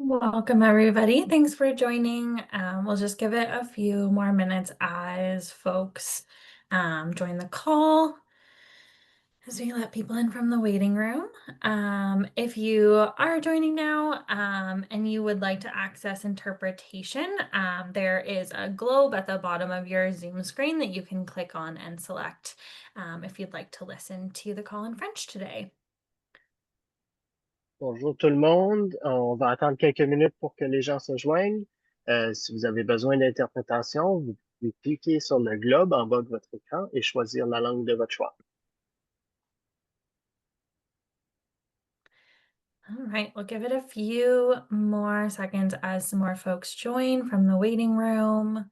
Welcome, everybody. Thanks for joining. We'll just give it a few more minutes as folks join the call as we let people in from the waiting room. If you are joining now and you would like to access interpretation, there is a globe at the bottom of your Zoom screen that you can click on and select if you'd like to listen to the call in French today. Bonjour tout le monde. On va attendre quelques minutes pour que les gens se joignent. Si vous avez besoin d'interprétation, vous pouvez cliquer sur le globe en bas de votre écran et choisir la langue de votre choix. All right, we'll give it a few more seconds as some more folks join from the waiting room.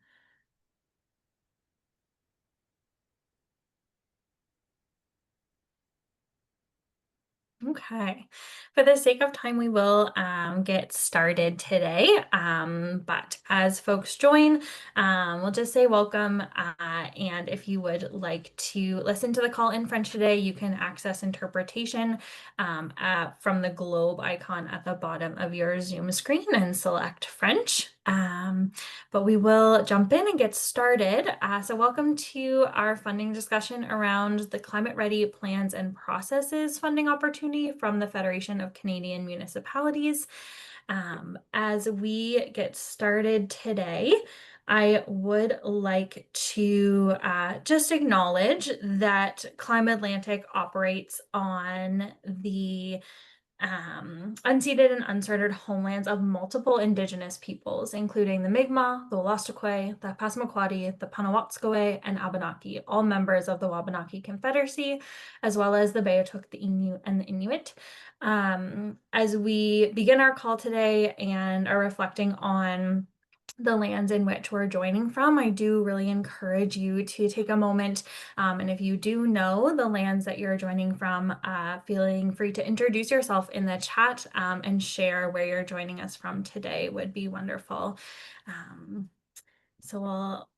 Okay, for the sake of time, we will get started today. But as folks join, we'll just say welcome. And if you would like to listen to the call in French today, you can access interpretation from the globe icon at the bottom of your Zoom screen and select French. But we will jump in and get started. So welcome to our funding discussion around the Climate Ready Plans and Processes funding opportunity from the Federation of Canadian Municipalities. As we get started today, I would like to just acknowledge that Climate Atlantic operates on the unceded and uncharted homelands of multiple Indigenous peoples, including the Mi'kmaq, the Wolastoqey, the Passamaquoddy, the Panawatskoway, and Abenaki, all members of the Wabanaki Confederacy, as well as the Beothuk, the Innu, and the Inuit. As we begin our call today and are reflecting on the lands in which we're joining from, I do really encourage you to take a moment. And if you do know the lands that you're joining from, feeling free to introduce yourself in the chat and share where you're joining us from today would be wonderful. So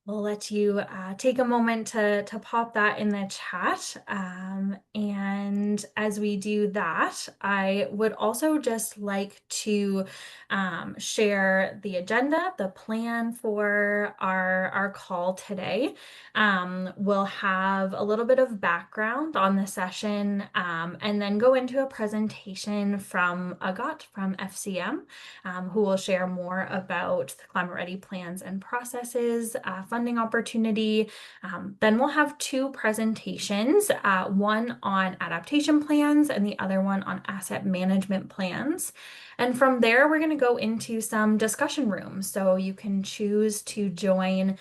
we'll let you take a moment to pop that in the chat. And as we do that, I would also just like to share the agenda, the plan for our call today. We'll have a little bit of background on the session and then go into a presentation from Agat from FCM, who will share more about the Climate Ready plans and processes, funding opportunity. Then we'll have two presentations, one on adaptation plans and the other one on asset management plans. And from there, we're going to go into some discussion rooms. So you can choose to join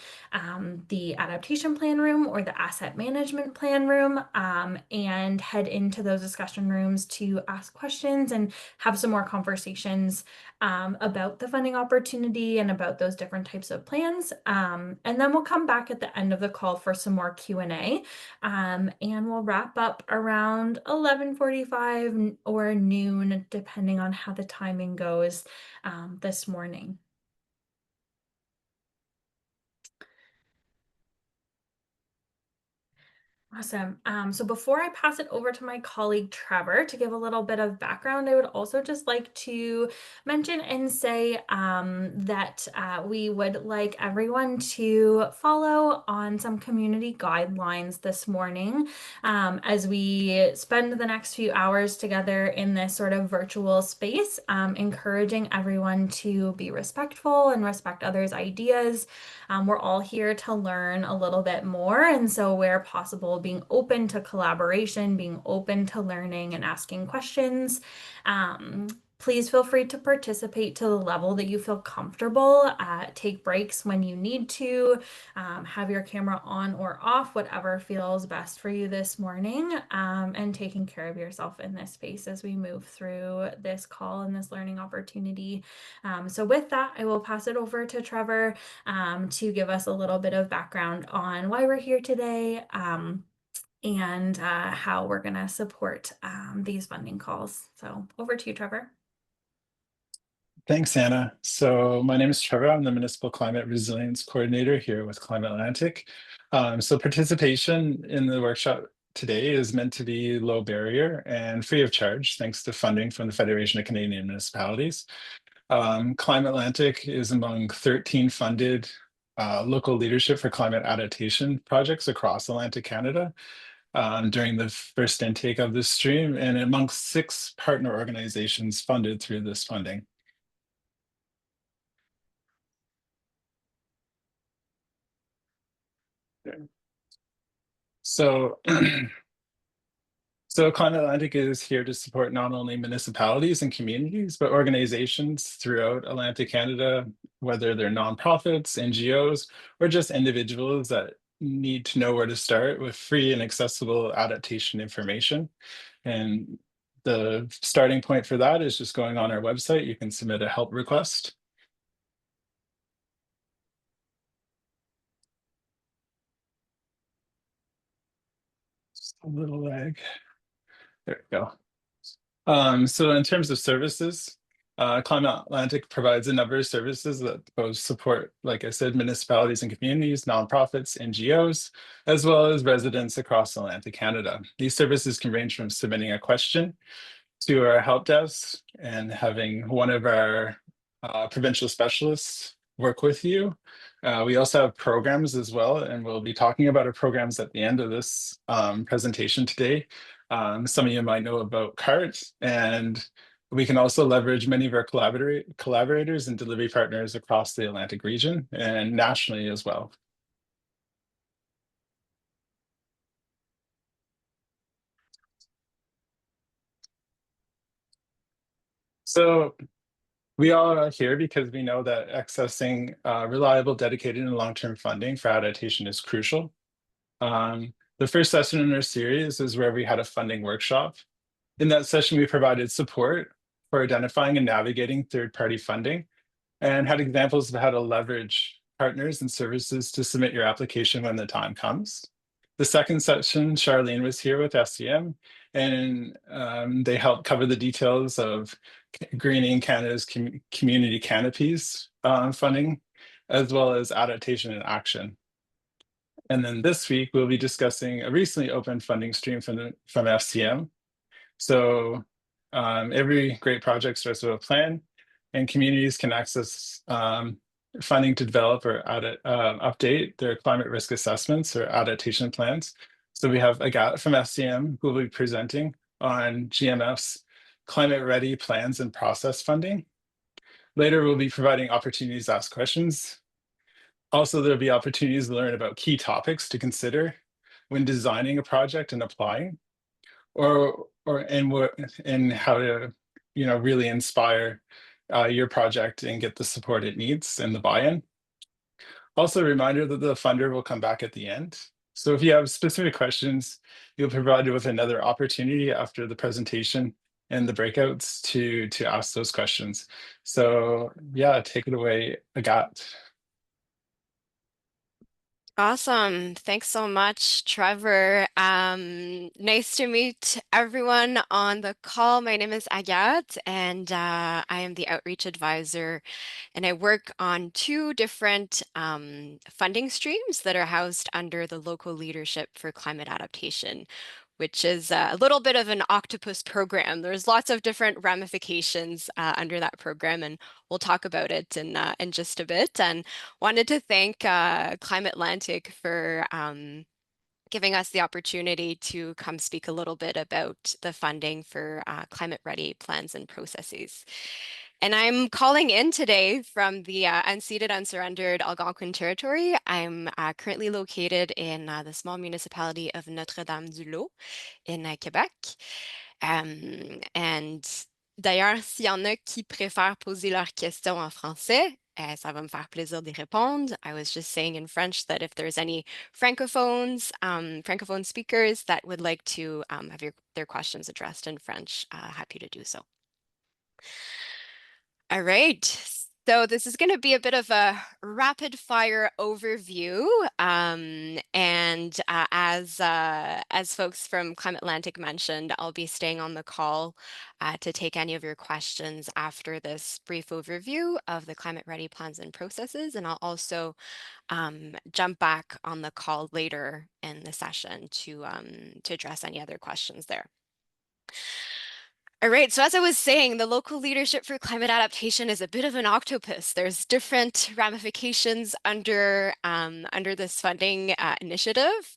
the adaptation plan room or the asset management plan room and head into those discussion rooms to ask questions and have some more conversations about the funding opportunity and about those different types of plans. And then we'll come back at the end of the call for some more Q&A. And we'll wrap up around 11:45 or noon, depending on how the timing goes this morning. Awesome. So before I pass it over to my colleague Trevor to give a little bit of background, I would also just like to mention and say that we would like everyone to follow on some community guidelines this morning as we spend the next few hours together in this sort of virtual space, encouraging everyone to be respectful and respect others' ideas. We're all here to learn a little bit more, and so where possible, being open to collaboration, being open to learning and asking questions. Please feel free to participate to the level that you feel comfortable. Take breaks when you need to. Have your camera on or off, whatever feels best for you this morning, and taking care of yourself in this space as we move through this call and this learning opportunity. So with that, I will pass it over to Trevor to give us a little bit of background on why we're here today and how we're going to support these funding calls. So over to you, Trevor. Thanks, Anna. So my name is Trevor. I'm the Municipal Climate Resilience Coordinator here with Climate Atlantic. So participation in the workshop today is meant to be low barrier and free of charge, thanks to funding from the Federation of Canadian Municipalities. Climate Atlantic is among 13 funded local leadership for climate adaptation projects across Atlantic Canada during the first intake of this stream, and amongst 6 partner organizations funded through this funding. So So Climate Atlantic is here to support not only municipalities and communities, but organizations throughout Atlantic Canada, whether they're nonprofits, NGOs, or just individuals that need to know where to start with free and accessible adaptation information. And the starting point for that is just going on our website. You can submit a help request. Just a little lag. There we go. So in terms of services, Climate Atlantic provides a number of services that both support, like I said, municipalities and communities, nonprofits, NGOs, as well as residents across Atlantic Canada. These services can range from submitting a question to our help desk and having one of our provincial specialists work with you. We also have programs as well, and we'll be talking about our programs at the end of this presentation today. Some of you might know about CART, and we can also leverage many of our collaborators and delivery partners across the Atlantic region and nationally as well. So we all are here because we know that accessing reliable, dedicated, and long-term funding for adaptation is crucial. The first session in our series is where we had a funding workshop. In that session, we provided support for identifying and navigating third-party funding and had examples of how to leverage partners and services to submit your application when the time comes. The second session, Charlene was here with SCM, and they helped cover the details of Greening Canada's community canopies funding, as well as adaptation and action. And then this week, we'll be discussing a recently opened funding stream from FCM. So every great project starts with a plan, and communities can access funding to develop or update their climate risk assessments or adaptation plans. So we have Agat from FCM who will be presenting on GMF's climate ready plans and process funding. Later, we'll be providing opportunities to ask questions. Also, there'll be opportunities to learn about key topics to consider when designing a project and applying, and how to really inspire your project and get the support it needs and the buy-in. Also, a reminder that the funder will come back at the end. So if you have specific questions, you'll be provided with another opportunity after the presentation and the breakouts to ask those questions. So yeah, take it away, Agat. Awesome. Thanks so much, Trevor. Nice to meet everyone on the call. My name is Agat, and I am the outreach advisor, and I work on 2 different funding streams that are housed under the local leadership for climate adaptation, which is a little bit of an octopus program. There's lots of different ramifications under that program, and we'll talk about it in just a bit. And wanted to thank Climate Atlantic for giving us the opportunity to come speak a little bit about the funding for climate ready plans and processes. And I'm calling in today from the unceded, unsurrendered Algonquin territory. I'm currently located in the small municipality of Notre-Dame-du-Lot in Québec. And d'ailleurs, s'il y en a qui préfèrent poser leurs questions en français, ça va me faire plaisir d'y répondre. I was just saying in French that if there's any francophones, francophone speakers that would like to have their questions addressed in French, happy to do so. All right. So this is going to be a bit of a rapid fire overview. As folks from Climate Atlantic mentioned, I'll be staying on the call to take any of your questions after this brief overview of the climate ready plans and processes. And I'll also jump back on the call later in the session to address any other questions there. All right, so as I was saying, the local leadership for climate adaptation is a bit of an octopus. There's different ramifications under this funding initiative.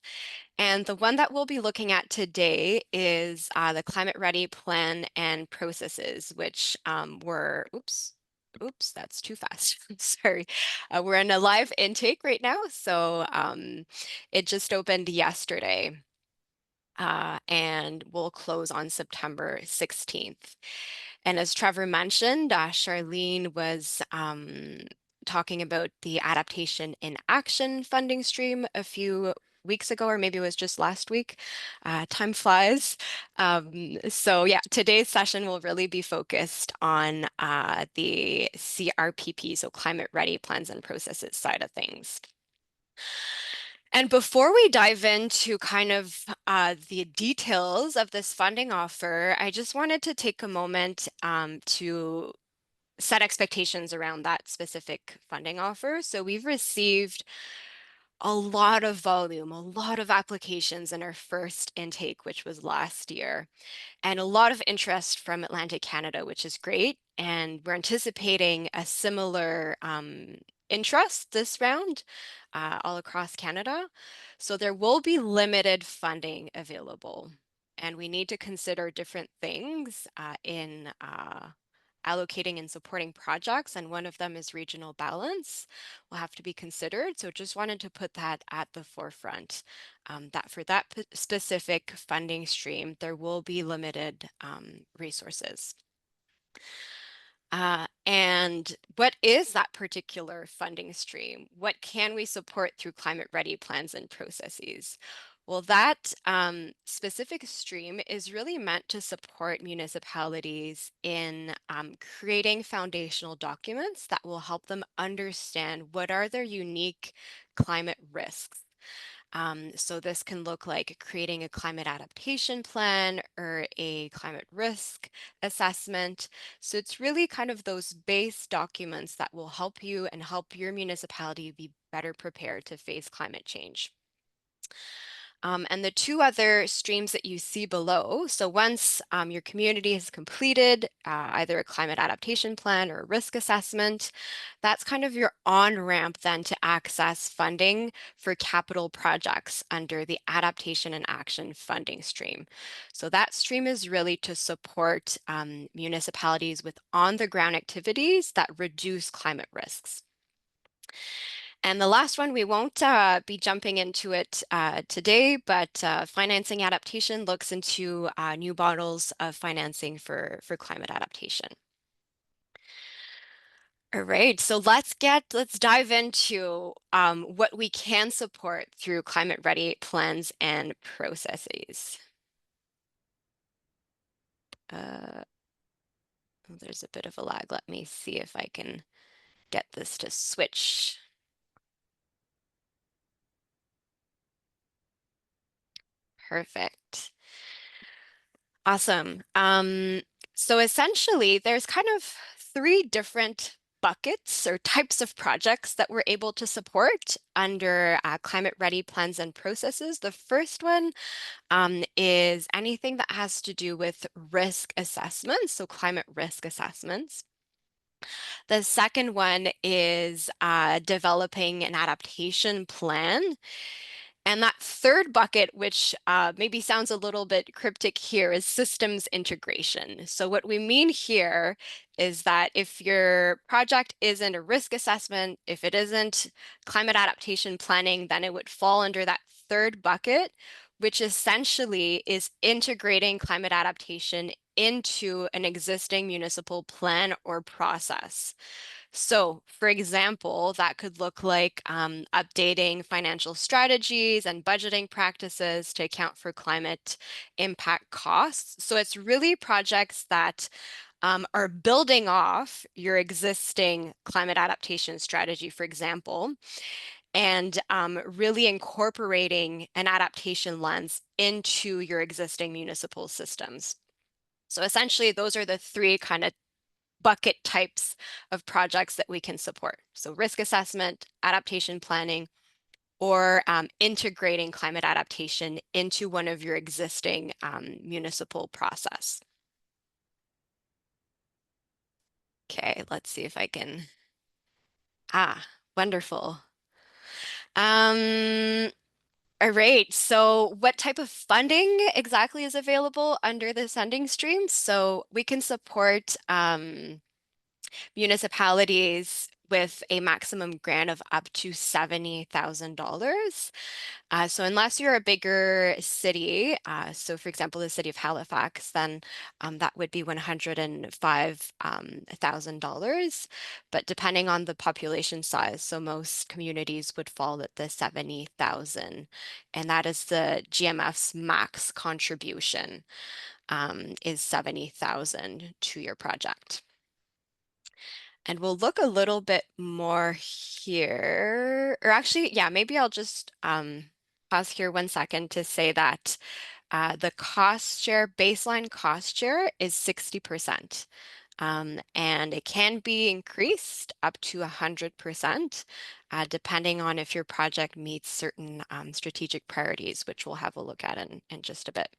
And the one that we'll be looking at today is the Climate Ready Plan and Processes, which oops, that's too fast. Sorry. We're in a live intake right now, so it just opened yesterday. And will close on September 16th. And as Trevor mentioned, Charlene was talking about the Adaptation in Action funding stream a few weeks ago, or maybe it was just last week. Time flies. So yeah, today's session will really be focused on the CRPP, so Climate Ready Plans and Processes side of things. And before we dive into kind of the details of this funding offer, I just wanted to take a moment to set expectations around that specific funding offer. So we've received a lot of volume, a lot of applications in our first intake, which was last year, and a lot of interest from Atlantic Canada, which is great. And we're anticipating a similar interest this round all across Canada. So there will be limited funding available. And we need to consider different things in allocating and supporting projects, and one of them is regional balance will have to be considered. So just wanted to put that at the forefront, that for that specific funding stream, there will be limited resources. And what is that particular funding stream? What can we support through climate ready plans and processes? Well, that specific stream is really meant to support municipalities in creating foundational documents that will help them understand what are their unique climate risks. So this can look like creating a climate adaptation plan or a climate risk assessment. So it's really kind of those base documents that will help you and help your municipality be better prepared to face climate change. And the two other streams that you see below, so once your community has completed either a climate adaptation plan or a risk assessment, that's kind of your on-ramp then to access funding for capital projects under the Adaptation and Action funding stream. So that stream is really to support municipalities with on-the-ground activities that reduce climate risks. And the last one, we won't be jumping into it today, but financing adaptation looks into new models of financing for climate adaptation. All right, so let's dive into what we can support through climate ready plans and processes. There's a bit of a lag. Let me see if I can get this to switch. Perfect. Awesome. So essentially, there's kind of three different buckets or types of projects that we're able to support under climate ready plans and processes. The first one is anything that has to do with risk assessments, so climate risk assessments. The second one is developing an adaptation plan. And that third bucket, which maybe sounds a little bit cryptic here, is systems integration. So what we mean here is that if your project isn't a risk assessment, if it isn't climate adaptation planning, then it would fall under that third bucket, which essentially is integrating climate adaptation into an existing municipal plan or process. So, for example, that could look like updating financial strategies and budgeting practices to account for climate impact costs. So it's really projects that are building off your existing climate adaptation strategy, for example, and really incorporating an adaptation lens into your existing municipal systems. So essentially, those are the three kind of bucket types of projects that we can support. So risk assessment, adaptation planning, or integrating climate adaptation into one of your existing municipal process. Okay, let's see if I can. Ah, wonderful. Um, all right, so what type of funding exactly is available under the funding stream? So we can support municipalities with a maximum grant of up to $70,000. So unless you're a bigger city, so for example, the city of Halifax, then that would be $105,000. But depending on the population size, so most communities would fall at the 70,000, and that is the GMF's max contribution is 70,000 to your project. And we'll look a little bit more here, or actually, yeah, maybe I'll just pause here 1 second to say that the cost share, baseline cost share is 60%. And it can be increased up to 100%, depending on if your project meets certain strategic priorities, which we'll have a look at in just a bit.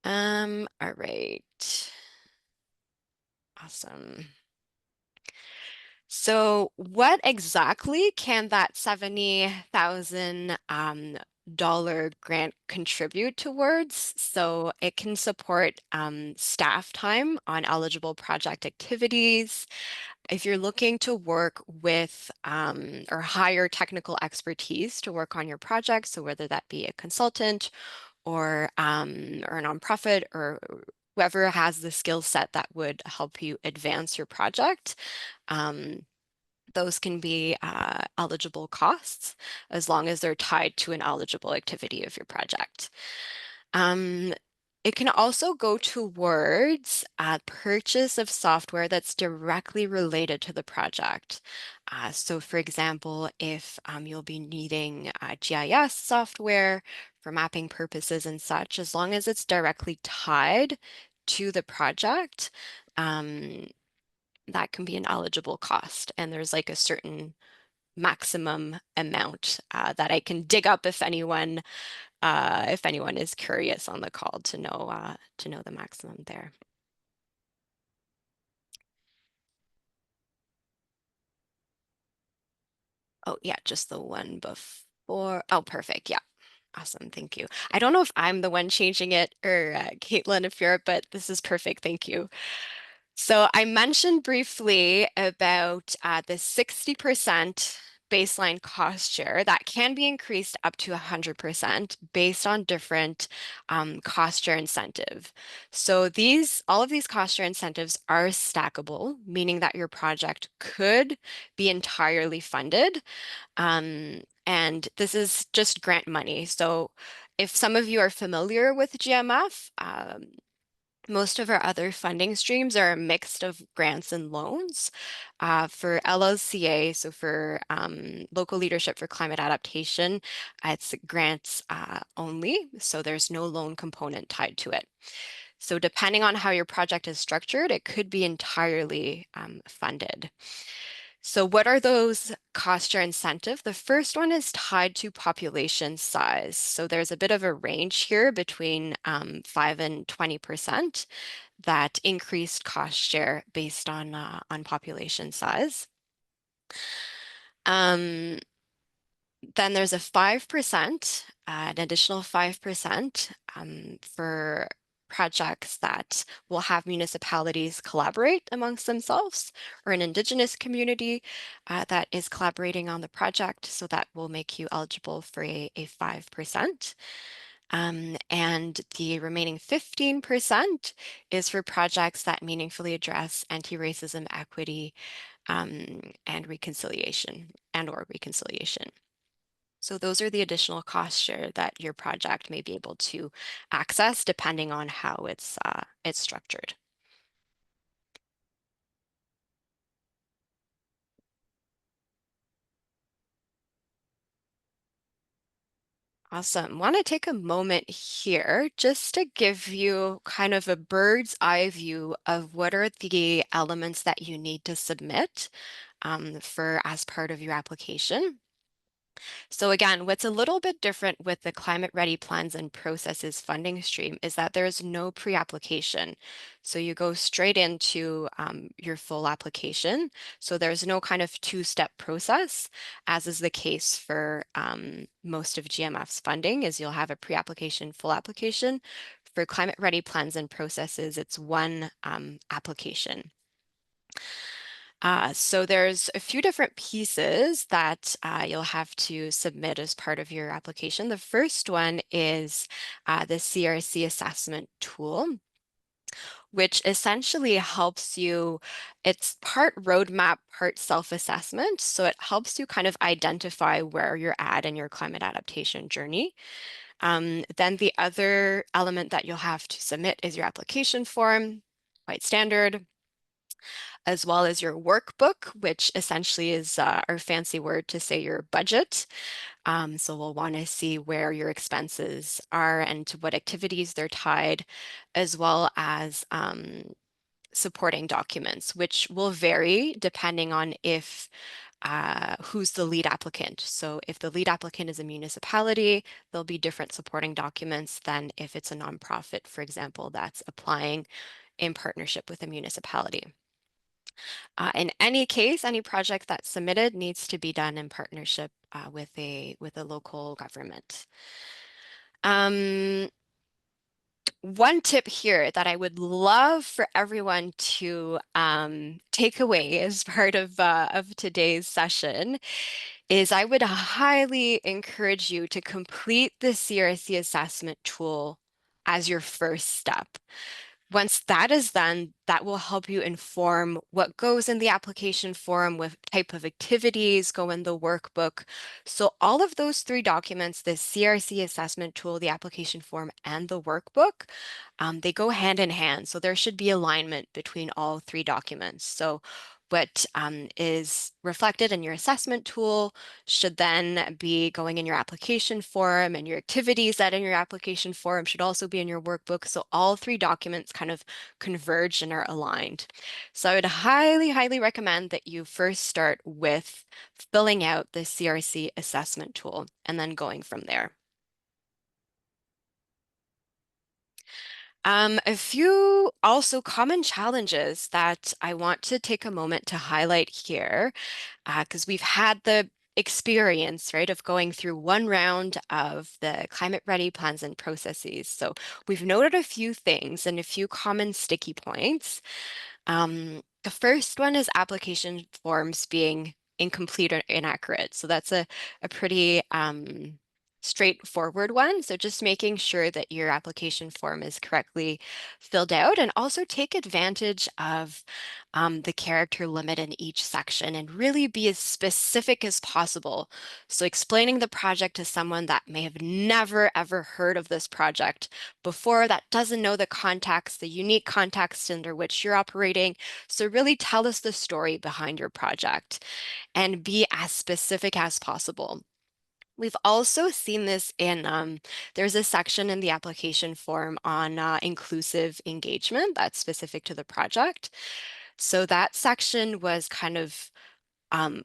All right. Awesome. So what exactly can that $70,000 dollar grant contribute towards? So it can support staff time on eligible project activities. If you're looking to work with or hire technical expertise to work on your project, so whether that be a consultant or a nonprofit or whoever has the skill set that would help you advance your project. Those can be eligible costs as long as they're tied to an eligible activity of your project. It can also go towards purchase of software that's directly related to the project. So for example, if you'll be needing GIS software for mapping purposes and such, as long as it's directly tied to the project, that can be an eligible cost. And there's like a certain maximum amount that I can dig up if anyone is curious on the call to know the maximum there. Oh yeah, just the one before. Oh, perfect. Yeah. Awesome. Thank you. I don't know if I'm the one changing it or Caitlin, if you're, but this is perfect. Thank you. So I mentioned briefly about the 60% baseline cost share that can be increased up to 100% based on different cost share incentive. So all of these cost share incentives are stackable, meaning that your project could be entirely funded. And this is just grant money. So if some of you are familiar with GMF, most of our other funding streams are a mix of grants and loans. For LLCA, so for local leadership for climate adaptation, it's grants only, so there's no loan component tied to it. So depending on how your project is structured, it could be entirely funded. So what are those cost share incentive? The first one is tied to population size. So there's a bit of a range here between 5 and 20% that increased cost share based on population size. Then there's a 5%, an additional 5% for projects that will have municipalities collaborate amongst themselves or an Indigenous community that is collaborating on the project. So that will make you eligible for a 5%. And the remaining 15% is for projects that meaningfully address anti-racism, equity, and reconciliation or reconciliation. So those are the additional cost share that your project may be able to access depending on how it's structured. Awesome. Want to take a moment here just to give you kind of a bird's eye view of what are the elements that you need to submit for as part of your application. So again, what's a little bit different with the Climate Ready Plans and Processes funding stream is that there's no pre-application. So you go straight into your full application. So there's no kind of two-step process, as is the case for most of GMF's funding, is you'll have a pre-application, full application. For Climate Ready Plans and Processes, it's one application. So there's a few different pieces that you'll have to submit as part of your application. The first one is the CRC assessment tool, which essentially helps you, it's part roadmap, part self-assessment. So it helps you kind of identify where you're at in your climate adaptation journey. Then the other element that you'll have to submit is your application form, quite standard, as well as your workbook, which essentially is our fancy word to say your budget. So we'll want to see where your expenses are and to what activities they're tied, as well as supporting documents, which will vary depending on if who's the lead applicant. So if the lead applicant is a municipality, there'll be different supporting documents than if it's a nonprofit, for example, that's applying in partnership with a municipality. In any case, any project that's submitted needs to be done in partnership with a local government. One tip here that I would love for everyone to take away as part of today's session is I would highly encourage you to complete the CRC assessment tool as your first step. Once that is done, that will help you inform what goes in the application form, what type of activities go in the workbook. So all of those three documents, the CRC assessment tool, the application form, and the workbook, they go hand in hand. So there should be alignment between all three documents. So what is reflected in your assessment tool should then be going in your application form, and your activities that in your application form should also be in your workbook. So all three documents kind of converge and are aligned. So I would highly, highly recommend that you first start with filling out the CRC assessment tool and then going from there. A few also common challenges that I want to take a moment to highlight here, because we've had the experience, right, of going through one round of the climate ready plans and processes. So we've noted a few things and a few common sticky points. The first one is application forms being incomplete or inaccurate. So that's a pretty straightforward one. So just making sure that your application form is correctly filled out, and also take advantage of the character limit in each section and really be as specific as possible. So explaining the project to someone that may have never ever heard of this project before, that doesn't know the context, the unique context under which you're operating. So really tell us the story behind your project and be as specific as possible. We've also seen this in, there's a section in the application form on inclusive engagement that's specific to the project. So that section was kind of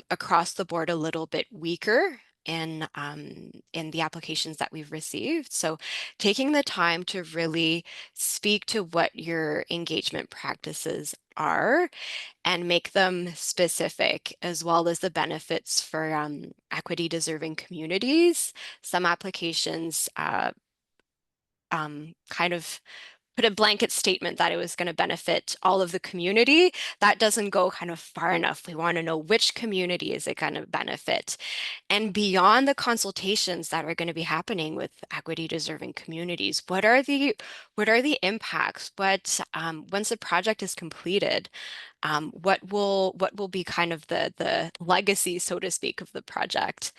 across the board a little bit weaker in the applications that we've received. So taking the time to really speak to what your engagement practices are and make them specific, as well as the benefits for equity deserving communities. Some applications kind of put a blanket statement that it was going to benefit all of the community. That doesn't go kind of far enough. We want to know which community is it going to benefit. And beyond the consultations that are going to be happening with equity deserving communities, what are the impacts? What once the project is completed, what will be kind of the legacy, so to speak, of the project?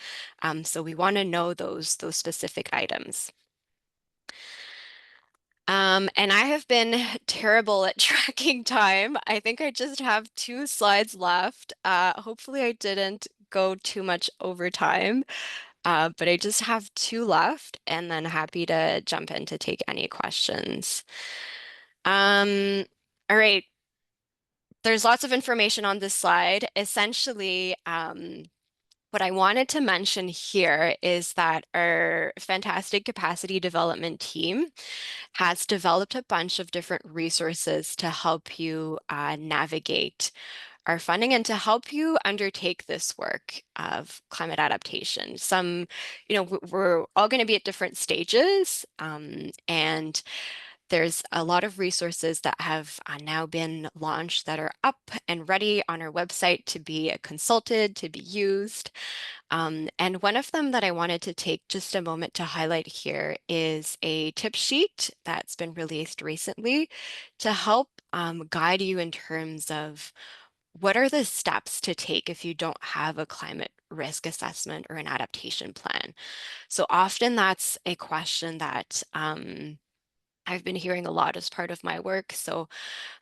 So we want to know those specific items. And I have been terrible at tracking time. I think I just have 2 slides left. Hopefully I didn't go too much over time, but I just have 2 left, and then happy to jump in to take any questions. All right. There's lots of information on this slide. Essentially, What I wanted to mention here is that our fantastic capacity development team has developed a bunch of different resources to help you navigate our funding and to help you undertake this work of climate adaptation. We're all going to be at different stages, and there's a lot of resources that have now been launched that are up and ready on our website to be consulted, to be used. And one of them that I wanted to take just a moment to highlight here is a tip sheet that's been released recently to help guide you in terms of what are the steps to take if you don't have a climate risk assessment or an adaptation plan. So often that's a question that I've been hearing a lot as part of my work. So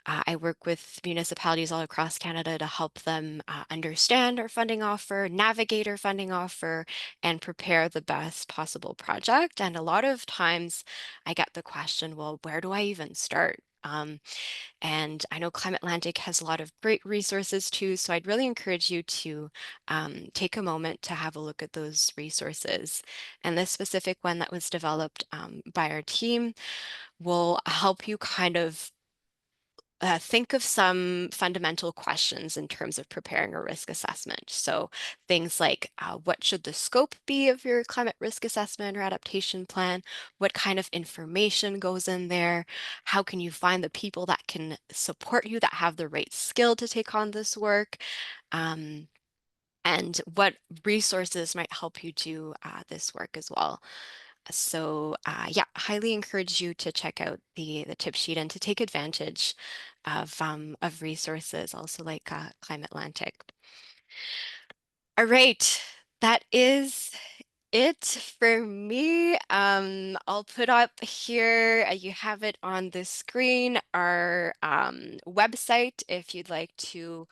I work with municipalities all across Canada to help them understand our funding offer, navigate our funding offer, and prepare the best possible project. And a lot of times I get the question, well, where do I even start? And I know Climate Atlantic has a lot of great resources too, so I'd really encourage you to take a moment to have a look at those resources. And this specific one that was developed by our team will help you kind of think of some fundamental questions in terms of preparing a risk assessment. So things like what should the scope be of your climate risk assessment or adaptation plan? What kind of information goes in there? How can you find the people that can support you that have the right skill to take on this work? Um, and what resources might help you do this work as well. So yeah, highly encourage you to check out the tip sheet and to take advantage of resources also like Climate Atlantic. All right, that is it for me. I'll put up here, you have it on the screen, our website if you'd like to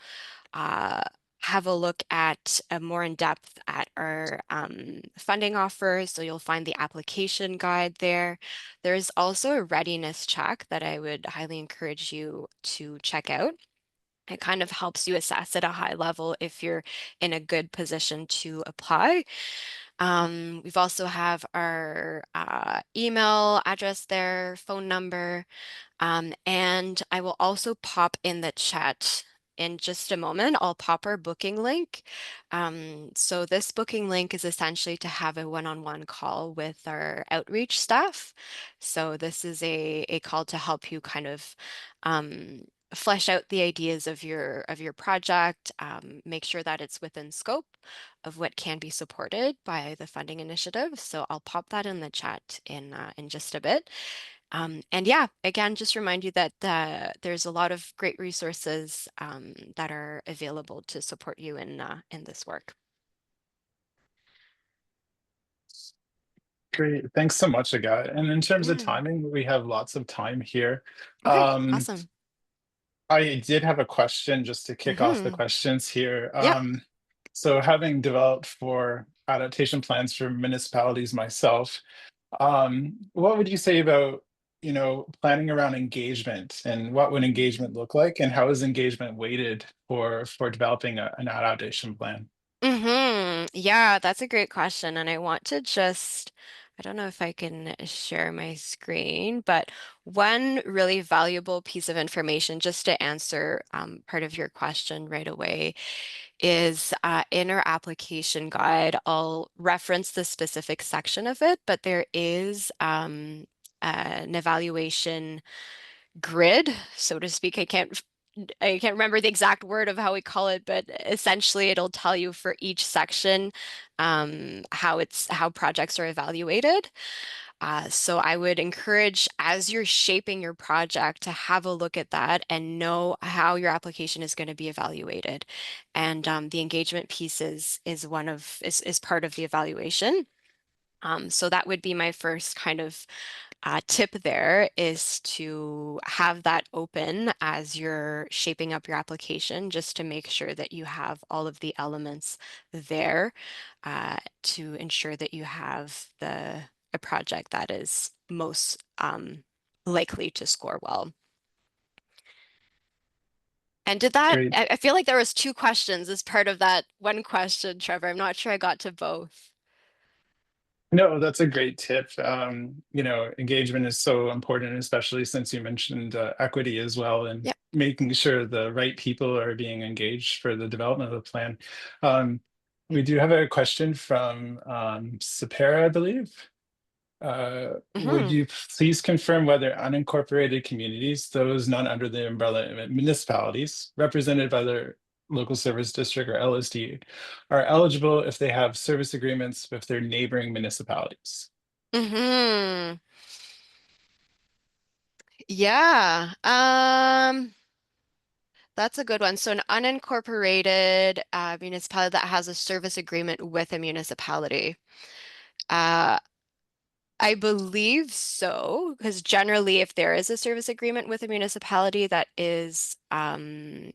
uh, have a look at more in depth at our funding offers. So you'll find the application guide there. There's also a readiness check that I would highly encourage you to check out. It kind of helps you assess at a high level if you're in a good position to apply. We've also have our email address there, phone number, and I will also pop in the chat in just a moment. I'll pop our booking link. So this booking link is essentially to have a one-on-one call with our outreach staff. So this is a call to help you kind of flesh out the ideas of your project, make sure that it's within scope of what can be supported by the funding initiative. So I'll pop that in the chat in just a bit. And yeah, again, just remind you that there's a lot of great resources that are available to support you in this work. Great. Thanks so much, Agat. And in terms of Yeah. timing, we have lots of time here. Okay, Um, awesome. I did have a question just to kick off the Mm-hmm. questions here. Yep. So having developed for adaptation plans for municipalities myself, what would you say about, planning around engagement and what would engagement look like and how is engagement weighted for developing an adaptation plan? Yeah, that's a great question. And I want to just, I don't know if I can share my screen, but one really valuable piece of information just to answer part of your question right away is in our application guide. I'll reference the specific section of it, but there is an evaluation grid, so to speak. I can't remember the exact word of how we call it, but essentially it'll tell you for each section how projects are evaluated. So I would encourage as you're shaping your project to have a look at that and know how your application is going to be evaluated. And the engagement piece is part of the evaluation. So that would be my first kind of tip there is to have that open as you're shaping up your application, just to make sure that you have all of the elements there to ensure that you have a project that is most likely to score well. And did that, Great. I feel like there was two questions as part of that one question, Trevor. I'm not sure I got to both. No, that's a great tip. Engagement is so important, especially since you mentioned equity as well, and Yeah. making sure the right people are being engaged for the development of the plan. Um, we do have a question from Sapara, I believe. Would Hmm. you please confirm whether unincorporated communities, those not under the umbrella of municipalities, represented by their local service district or LSD, are eligible if they have service agreements with their neighboring municipalities? Hmm. Yeah. That's a good one. So an unincorporated municipality that has a service agreement with a municipality. Uh, I believe so, because generally, if there is a service agreement with a municipality, that is fine.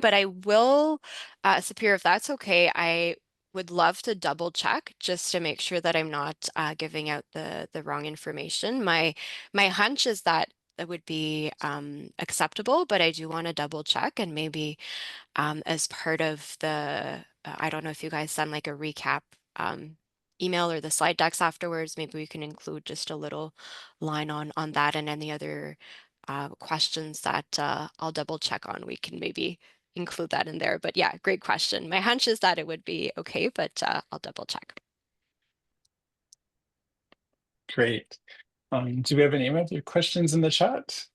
But I will, Sapir, if that's okay, I would love to double check just to make sure that I'm not giving out the wrong information. My hunch is that that would be acceptable, but I do want to double check and maybe as part of I don't know if you guys send like a recap um, email or the slide decks afterwards, maybe we can include just a little line on that and any other questions that I'll double check on. We can maybe include that in there. But yeah, great question. My hunch is that it would be okay, but I'll double check. Great. Do we have any other questions in the chat?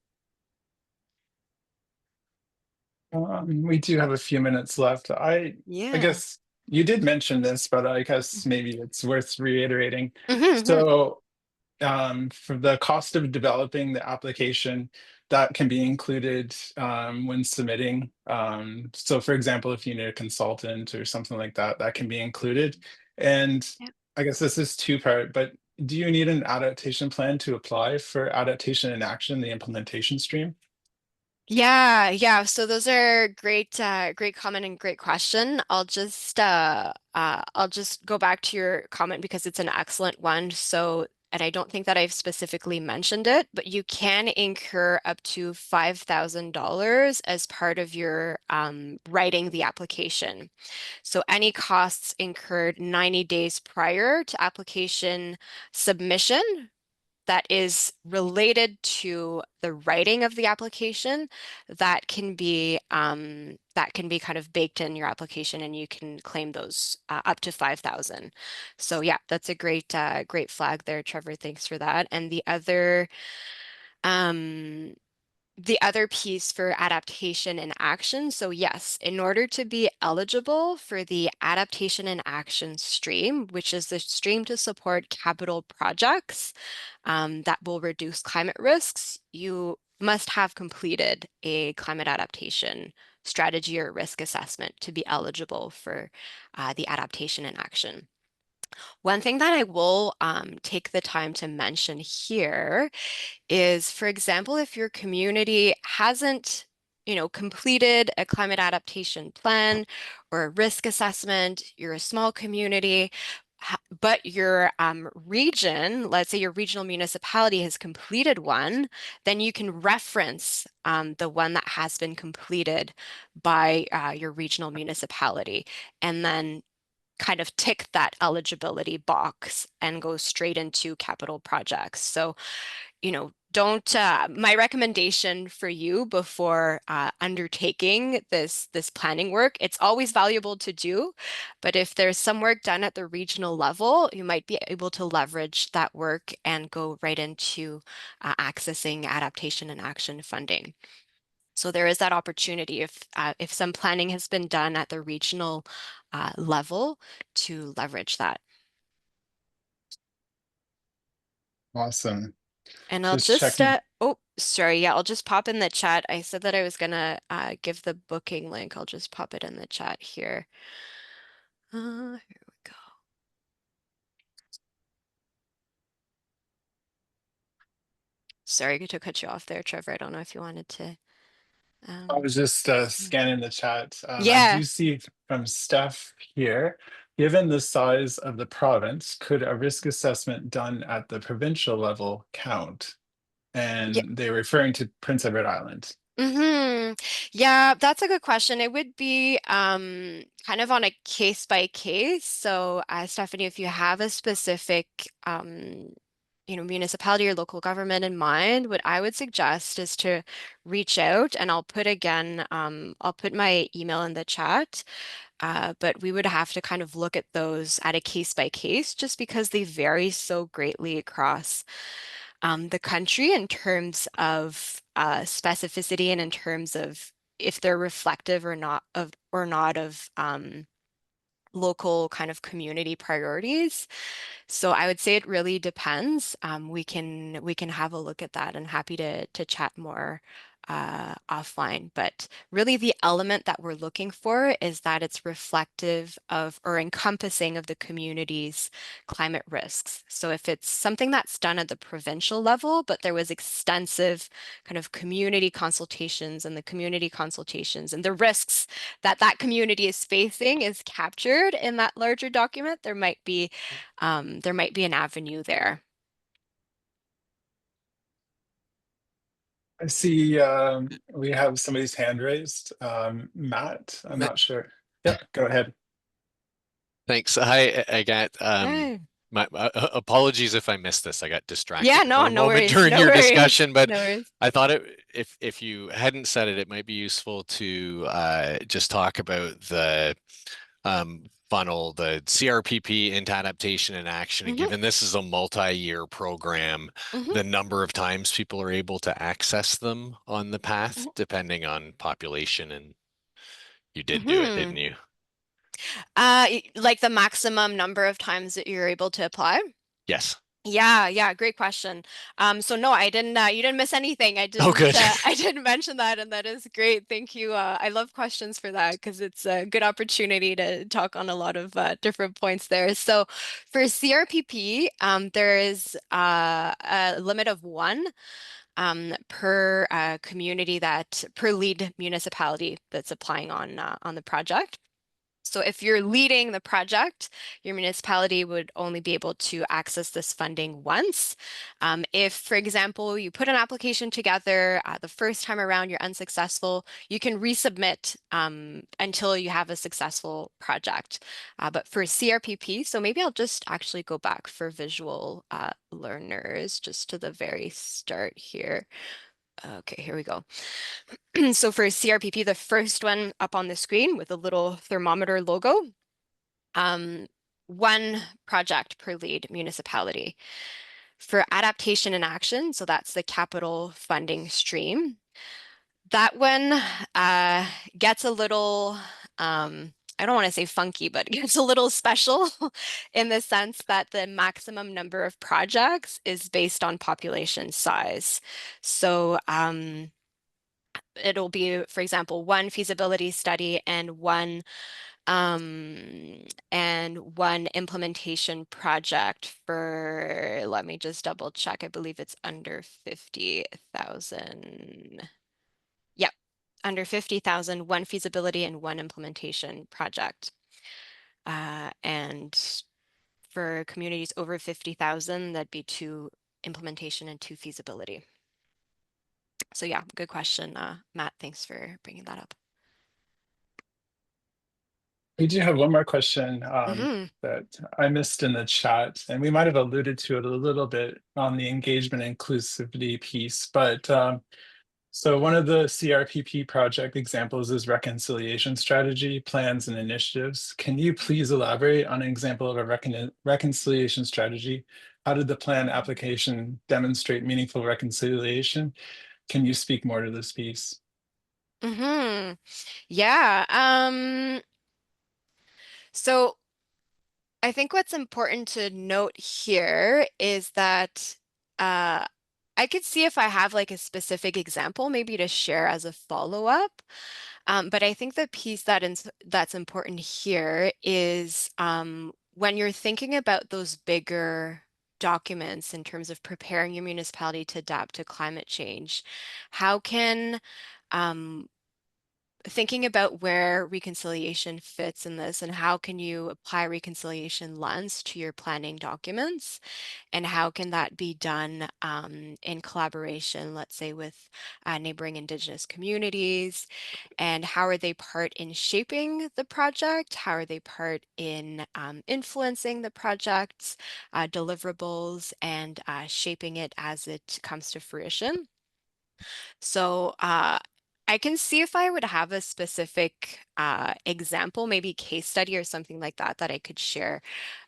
We do have a few minutes left. I Yeah. guess you did mention this, but I guess maybe it's worth reiterating. Hmm. So, for the cost of developing the application, that can be included when submitting. So, for example, if you need a consultant or something like that, that can be included. And I guess this is two-part, but do you need an adaptation plan to apply for adaptation and action, the implementation stream? Yeah, yeah. So those are great comment and great question. I'll just go back to your comment because it's an excellent one. So, and I don't think that I've specifically mentioned it, but you can incur up to $5,000 as part of your writing the application. So any costs incurred 90 days prior to application submission that is related to the writing of the application that can be kind of baked in your application and you can claim those up to 5,000. So yeah, that's a great flag there, Trevor. Thanks for that. And um, the other piece for adaptation and action. So yes, in order to be eligible for the adaptation and action stream, which is the stream to support capital projects that will reduce climate risks, you must have completed a climate adaptation strategy or risk assessment to be eligible for the adaptation and action. One thing that I will take the time to mention here is, for example, if your community hasn't, completed a climate adaptation plan or a risk assessment, you're a small community, but your region, let's say your regional municipality has completed one, then you can reference the one that has been completed by your regional municipality. And then kind of tick that eligibility box and go straight into capital projects. So, don't my recommendation for you before undertaking this planning work, it's always valuable to do, but if there's some work done at the regional level, you might be able to leverage that work and go right into accessing adaptation and action funding. So there is that opportunity if some planning has been done at the regional level to leverage that. Awesome. And I'll Just just checking. oh, sorry, yeah, I'll just pop in the chat. I said that I was gonna give the booking link. I'll just pop it in the chat here. Here we go. Sorry to cut you off there, Trevor. I don't know if you wanted to. I was just See. scanning the chat. I do Yeah, see from Steph here, given the size of the province, could a risk assessment done at the provincial level count? yeah, And they're referring to Prince Edward Island. Yeah, that's a good question. It would be kind of on a case by case. So, Stephanie, if you have a specific municipality or local government in mind, what I would suggest is to reach out, and I'll put again, I'll put my email in the chat. But we would have to kind of look at those at a case by case, just because they vary so greatly across the country in terms of specificity and in terms of if they're reflective or not of local kind of community priorities. So I would say it really depends. We can have a look at that, and happy to chat more offline. But really, the element that we're looking for is that it's reflective of or encompassing of the community's climate risks. So if it's something that's done at the provincial level, but there was extensive kind of community consultations, and the community consultations and the risks that that community is facing is captured in that larger document, there might be an avenue there. I see we have somebody's hand raised. Matt, I'm Th- not sure. Yeah, go ahead. Thanks. Hi, I got Hey. my apologies if I missed this. I got Yeah, distracted for no, a no moment worries, during no your worries, discussion, but no worries. I thought if you hadn't said it, it might be useful to just talk about the funnel, the CRPP into adaptation and action. And Hmm. given this is a multi-year program, Hmm. the number of times people are able to access them on the path, depending on population, and you did do it, Hmm. didn't you? Like the maximum number of times that you're able to apply? Yes. Yeah, yeah, great question. So no, I didn't, you didn't miss anything. I Oh, didn't, good. I didn't mention that, and that is great. Thank you. I love questions for that because it's a good opportunity to talk on a lot of different points there. So for CRPP, there is a limit of one per community that per lead municipality that's applying on the project. So if you're leading the project, your municipality would only be able to access this funding once. If, for example, you put an application together the first time around, you're unsuccessful, you can resubmit until you have a successful project. But for CRPP, so maybe I'll just actually go back for visual learners just to the very start here. Okay, here we go. So for CRPP, the first one up on the screen with a little thermometer logo, um, one project per lead municipality. For adaptation and action, so that's the capital funding stream, that one gets a little, I don't want to say funky, but gets a little special in the sense that the maximum number of projects is based on population size. So it'll be, for example, one feasibility study and one implementation project for, let me just double check. I believe it's under 50,000. Yep, under 50,000, one feasibility and one implementation project. And for communities over 50,000, that'd be two implementation and two feasibility. So yeah, good question, Matt. Thanks for bringing that up. We do have one more question Hmm. that I missed in the chat, and we might have alluded to it a little bit on the engagement inclusivity piece, but so one of the CRPP project examples is reconciliation strategy, plans, and initiatives. Can you please elaborate on an example of a reconciliation strategy? How did the plan application demonstrate meaningful reconciliation? Can you speak more to this piece? Hmm. Yeah. So I think what's important to note here is that uh, I could see if I have like a specific example maybe to share as a follow-up. But I think the piece that's important here is when you're thinking about those bigger documents in terms of preparing your municipality to adapt to climate change, how can um, thinking about where reconciliation fits in this and how can you apply reconciliation lens to your planning documents, and how can that be done in collaboration, let's say with neighboring Indigenous communities, and how are they part in shaping the project? How are they part in influencing the project's deliverables and shaping it as it comes to fruition? So I can see if I would have a specific example, maybe case study or something like that, that I could share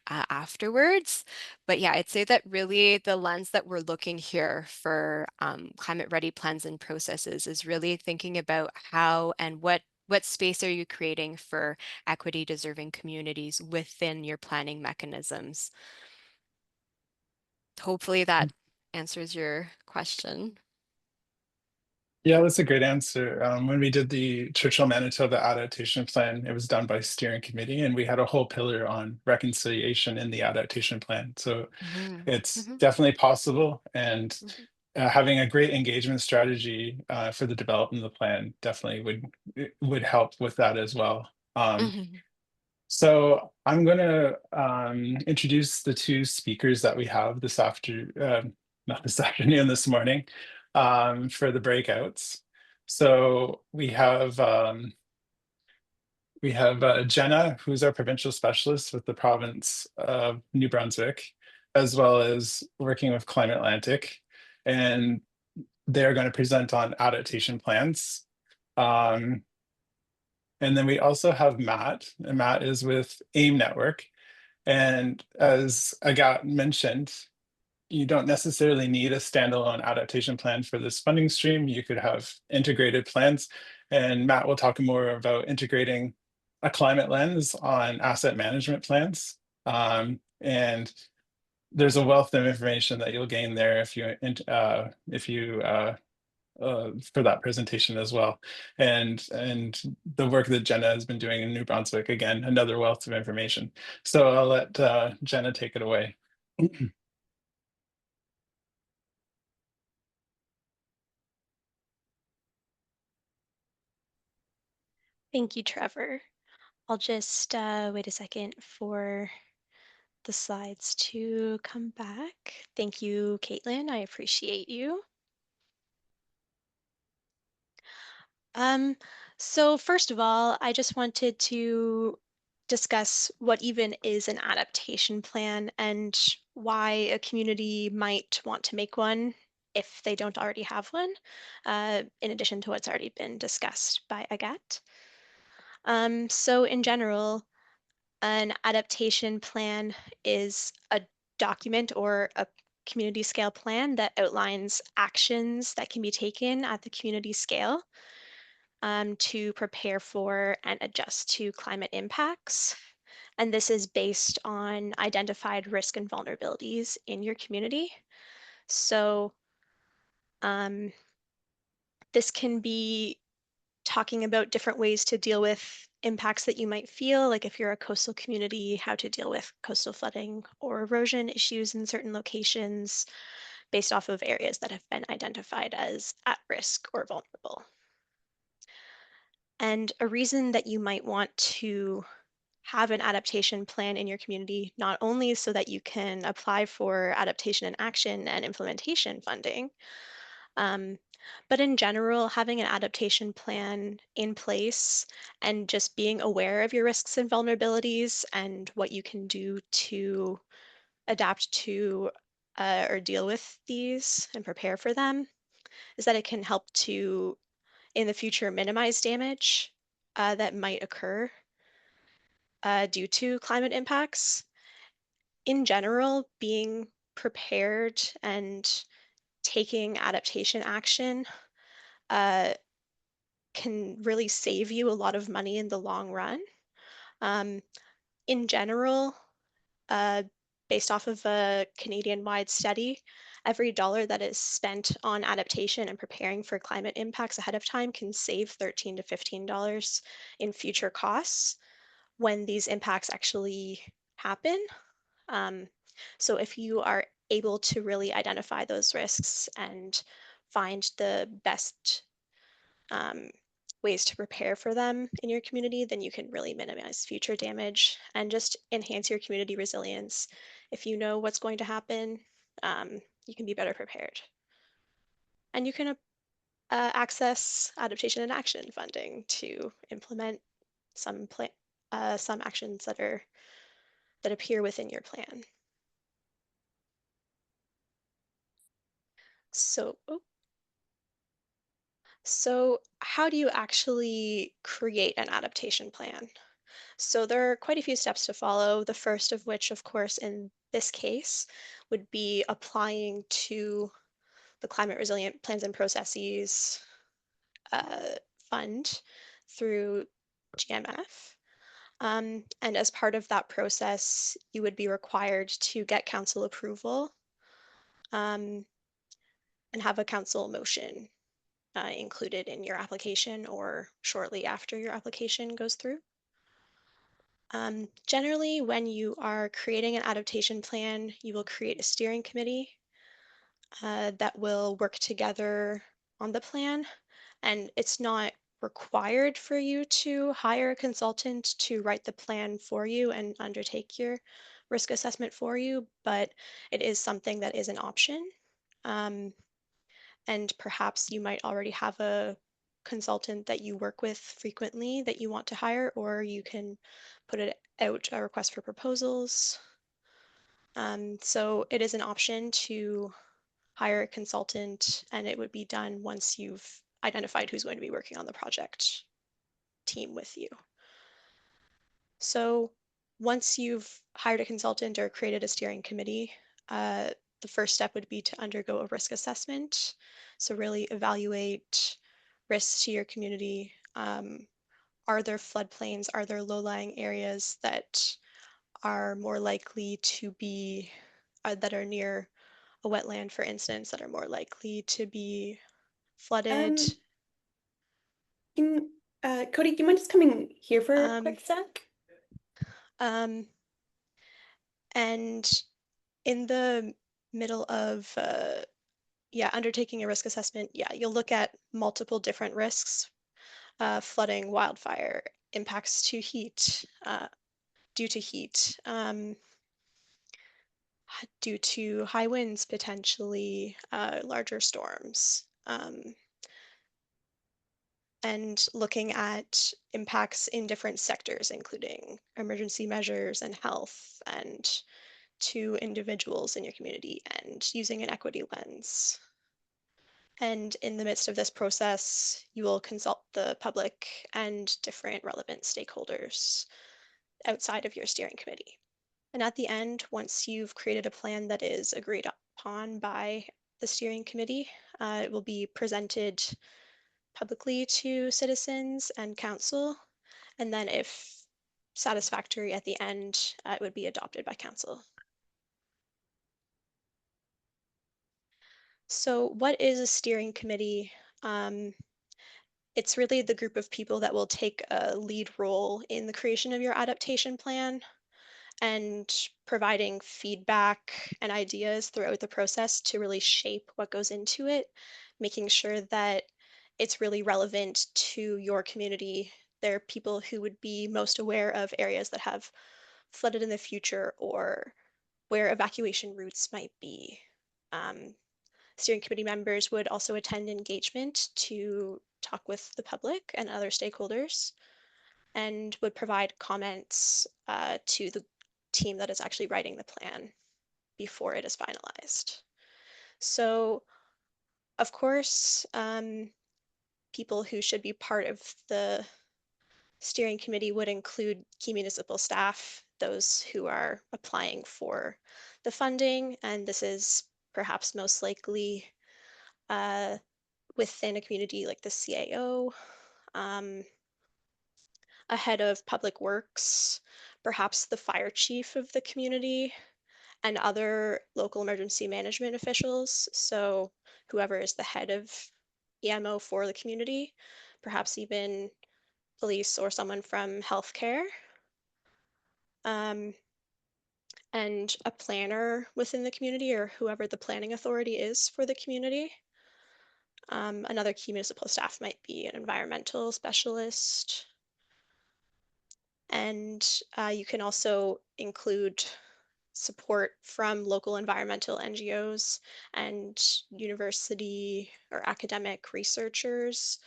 afterwards. But yeah, I'd say that really the lens that we're looking here for climate ready plans and processes is really thinking about how and what space are you creating for equity deserving communities within your planning mechanisms. Hopefully that answers your question. Yeah, that's a great answer. When we did the Churchill Manitoba adaptation plan, it was done by steering committee, and we had a whole pillar on reconciliation in the adaptation plan. So Mhm, it's mhm, definitely possible, and mhm, having a great engagement strategy for the development of the plan definitely would help with that as well. mhm. So I'm going to introduce the two speakers that we have not this afternoon, this morning, for the breakouts. So we have Jenna, who's our provincial specialist with the province of New Brunswick, as well as working with Climate Atlantic, and they're going to present on adaptation plans. Um, and then we also have Matt, and Matt is with AIM Network. And as Agat mentioned, you don't necessarily need a standalone adaptation plan for this funding stream. You could have integrated plans. And Matt will talk more about integrating a climate lens on asset management plans. And there's a wealth of information that you'll gain there if you for that presentation as well. And the work that Jenna has been doing in New Brunswick, again, another wealth of information. So I'll let Jenna take it away. Thank you, Trevor. I'll just wait a second for the slides to come back. Thank you, Caitlin. I appreciate you. Um, so first of all, I just wanted to discuss what even is an adaptation plan and why a community might want to make one if they don't already have one, in addition to what's already been discussed by Agat. So in general, an adaptation plan is a document or a community scale plan that outlines actions that can be taken at the community scale to prepare for and adjust to climate impacts. And this is based on identified risk and vulnerabilities in your community. So um, this can be talking about different ways to deal with impacts that you might feel, like if you're a coastal community, how to deal with coastal flooding or erosion issues in certain locations based off of areas that have been identified as at risk or vulnerable. And a reason that you might want to have an adaptation plan in your community, not only so that you can apply for adaptation and action and implementation funding, um, but in general, having an adaptation plan in place and just being aware of your risks and vulnerabilities and what you can do to adapt to or deal with these and prepare for them is that it can help to, in the future, minimize damage that might occur due to climate impacts. In general, being prepared and taking adaptation action uh, can really save you a lot of money in the long run. Um, in general, uh, based off of a Canadian-wide study, every dollar that is spent on adaptation and preparing for climate impacts ahead of time can save $13 to $15 in future costs when these impacts actually happen. Um, so if you are able to really identify those risks and find the best um, ways to prepare for them in your community, then you can really minimize future damage and just enhance your community resilience. If you know what's going to happen, you can be better prepared. And you can access adaptation and action funding to implement some actions that appear within your plan. So, so how do you actually create an adaptation plan? So there are quite a few steps to follow. The first of which, of course, in this case, would be applying to the Climate Resilient Plans and Processes uh, Fund through GMF. And as part of that process, you would be required to get council approval um, and have a council motion included in your application or shortly after your application goes through. Generally, when you are creating an adaptation plan, you will create a steering committee that will work together on the plan. And it's not required for you to hire a consultant to write the plan for you and undertake your risk assessment for you, but it is something that is an option. Um, and perhaps you might already have a consultant that you work with frequently that you want to hire, or you can put it out a request for proposals. So it is an option to hire a consultant, and it would be done once you've identified who's going to be working on the project team with you. So once you've hired a consultant or created a steering committee, the first step would be to undergo a risk assessment. So really evaluate risks to your community. Are there floodplains? Are there low-lying areas that are more likely to be, that are near a wetland, for instance, that are more likely to be flooded? Um, Cody, do you mind just coming here for a quick sec? And in the middle of undertaking a risk assessment, you'll look at multiple different risks: flooding, wildfire, impacts to heat, due to heat, due to high winds, potentially larger storms, and looking at impacts in different sectors, including emergency measures and health, and to individuals in your community, and using an equity lens. And in the midst of this process, you will consult the public and different relevant stakeholders outside of your steering committee. And at the end, once you've created a plan that is agreed upon by the steering committee, it will be presented publicly to citizens and council. And then if satisfactory at the end, it would be adopted by council. So what is a steering committee? It's really the group of people that will take a lead role in the creation of your adaptation plan and providing feedback and ideas throughout the process to really shape what goes into it, making sure that it's really relevant to your community. They're people who would be most aware of areas that have flooded in the future or where evacuation routes might be. Um, Steering committee members would also attend engagement to talk with the public and other stakeholders, and would provide comments to the team that is actually writing the plan before it is finalized. So, of course, people who should be part of the steering committee would include key municipal staff, those who are applying for the funding, and this is perhaps most likely uh, within a community like the CAO, a head of public works, perhaps the fire chief of the community, and other local emergency management officials. So whoever is the head of EMO for the community, perhaps even police or someone from healthcare, um, and a planner within the community or whoever the planning authority is for the community. Another key municipal staff might be an environmental specialist. And you can also include support from local environmental NGOs and university or academic researchers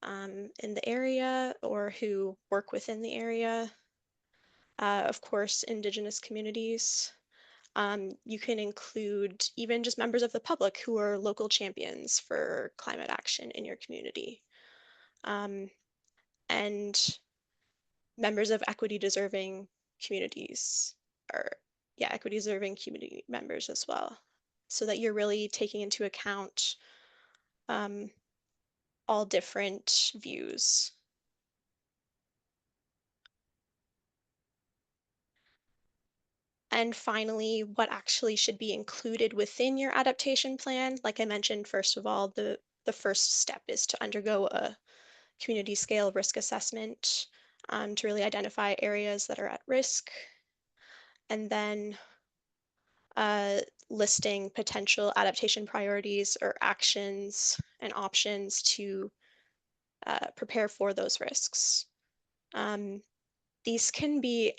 in the area or who work within the area. Of course, Indigenous communities. You can include even just members of the public who are local champions for climate action in your community. And members of equity deserving communities, or yeah, equity deserving community members as well, so that you're really taking into account all different views. And finally, what actually should be included within your adaptation plan. Like I mentioned, first of all, the first step is to undergo a community scale risk assessment to really identify areas that are at risk. And then listing potential adaptation priorities or actions and options to prepare for those risks. These can be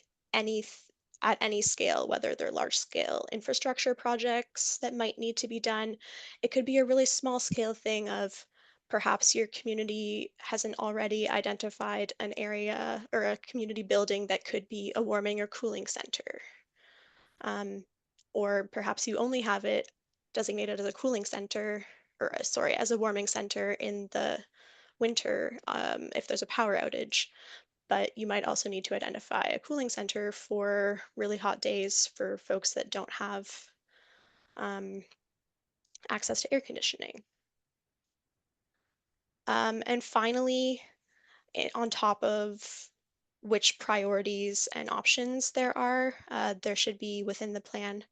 at any scale, whether they're large scale infrastructure projects that might need to be done. It could be a really small scale thing of perhaps your community hasn't already identified an area or a community building that could be a warming or cooling center. Or perhaps you only have it designated as a cooling center, or sorry, as a warming center in the winter if there's a power outage. But you might also need to identify a cooling center for really hot days for folks that don't have access to air conditioning. And finally, on top of which priorities and options there are, there should be within the plan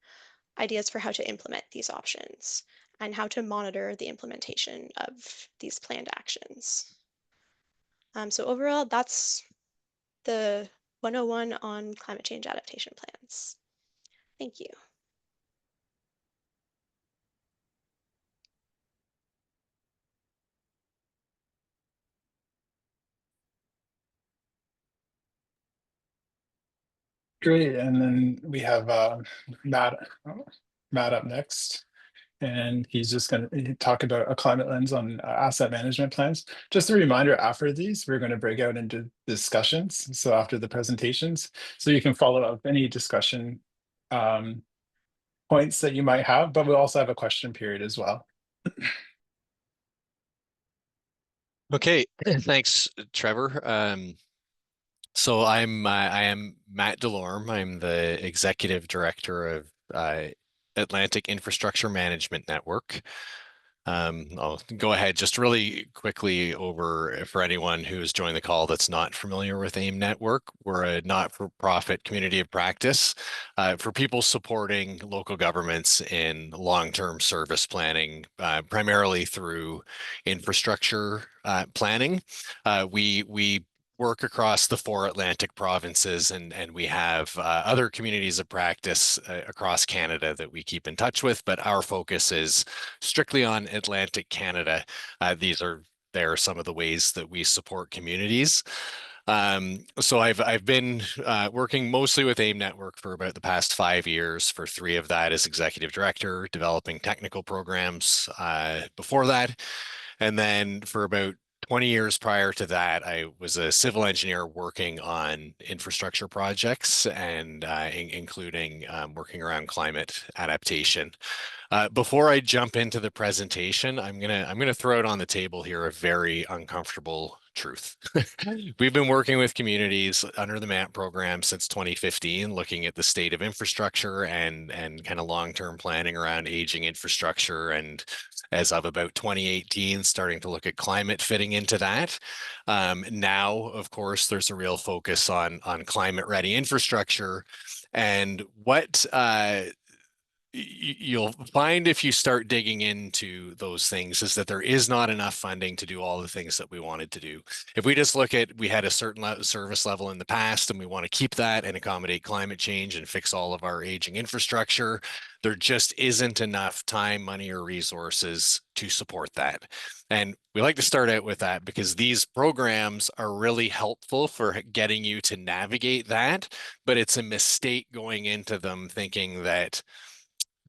ideas for how to implement these options and how to monitor the implementation of these planned actions. So overall, that's the 101 on climate change adaptation plans. Thank you. Great. And then we have Matt, Matt up next. And he's just going to talk about a climate lens on asset management plans. Just a reminder, after these, we're going to break out into discussions. So after the presentations, so you can follow up any discussion points that you might have, but we'll also have a question period as well. Okay, thanks, Trevor. So I am Matt Delorme. I'm the executive director of Atlantic Infrastructure Management Network. I'll go ahead just really quickly over for anyone who's joined the call that's not familiar with AIM Network. We're a not-for-profit community of practice for people supporting local governments in long-term service planning, primarily through infrastructure planning. We work across the 4 Atlantic provinces, and we have other communities of practice across Canada that we keep in touch with, but our focus is strictly on Atlantic Canada. There are some of the ways that we support communities. So I've been working mostly with AIM Network for about the past 5 years. For 3 of that as executive director, developing technical programs before that. And then for about 20 years prior to that, I was a civil engineer working on infrastructure projects and including working around climate adaptation. Before I jump into the presentation, I'm gonna throw it on the table here a very uncomfortable truth. We've been working with communities under the MAP program since 2015, looking at the state of infrastructure and kind of long-term planning around aging infrastructure, and as of about 2018, starting to look at climate fitting into that. Now, of course, there's a real focus on climate-ready infrastructure, and what you'll find if you start digging into those things is that there is not enough funding to do all the things that we wanted to do. If we just look at, we had a certain service level in the past and we want to keep that and accommodate climate change and fix all of our aging infrastructure, there just isn't enough time, money, or resources to support that. And we like to start out with that because these programs are really helpful for getting you to navigate that, but it's a mistake going into them thinking that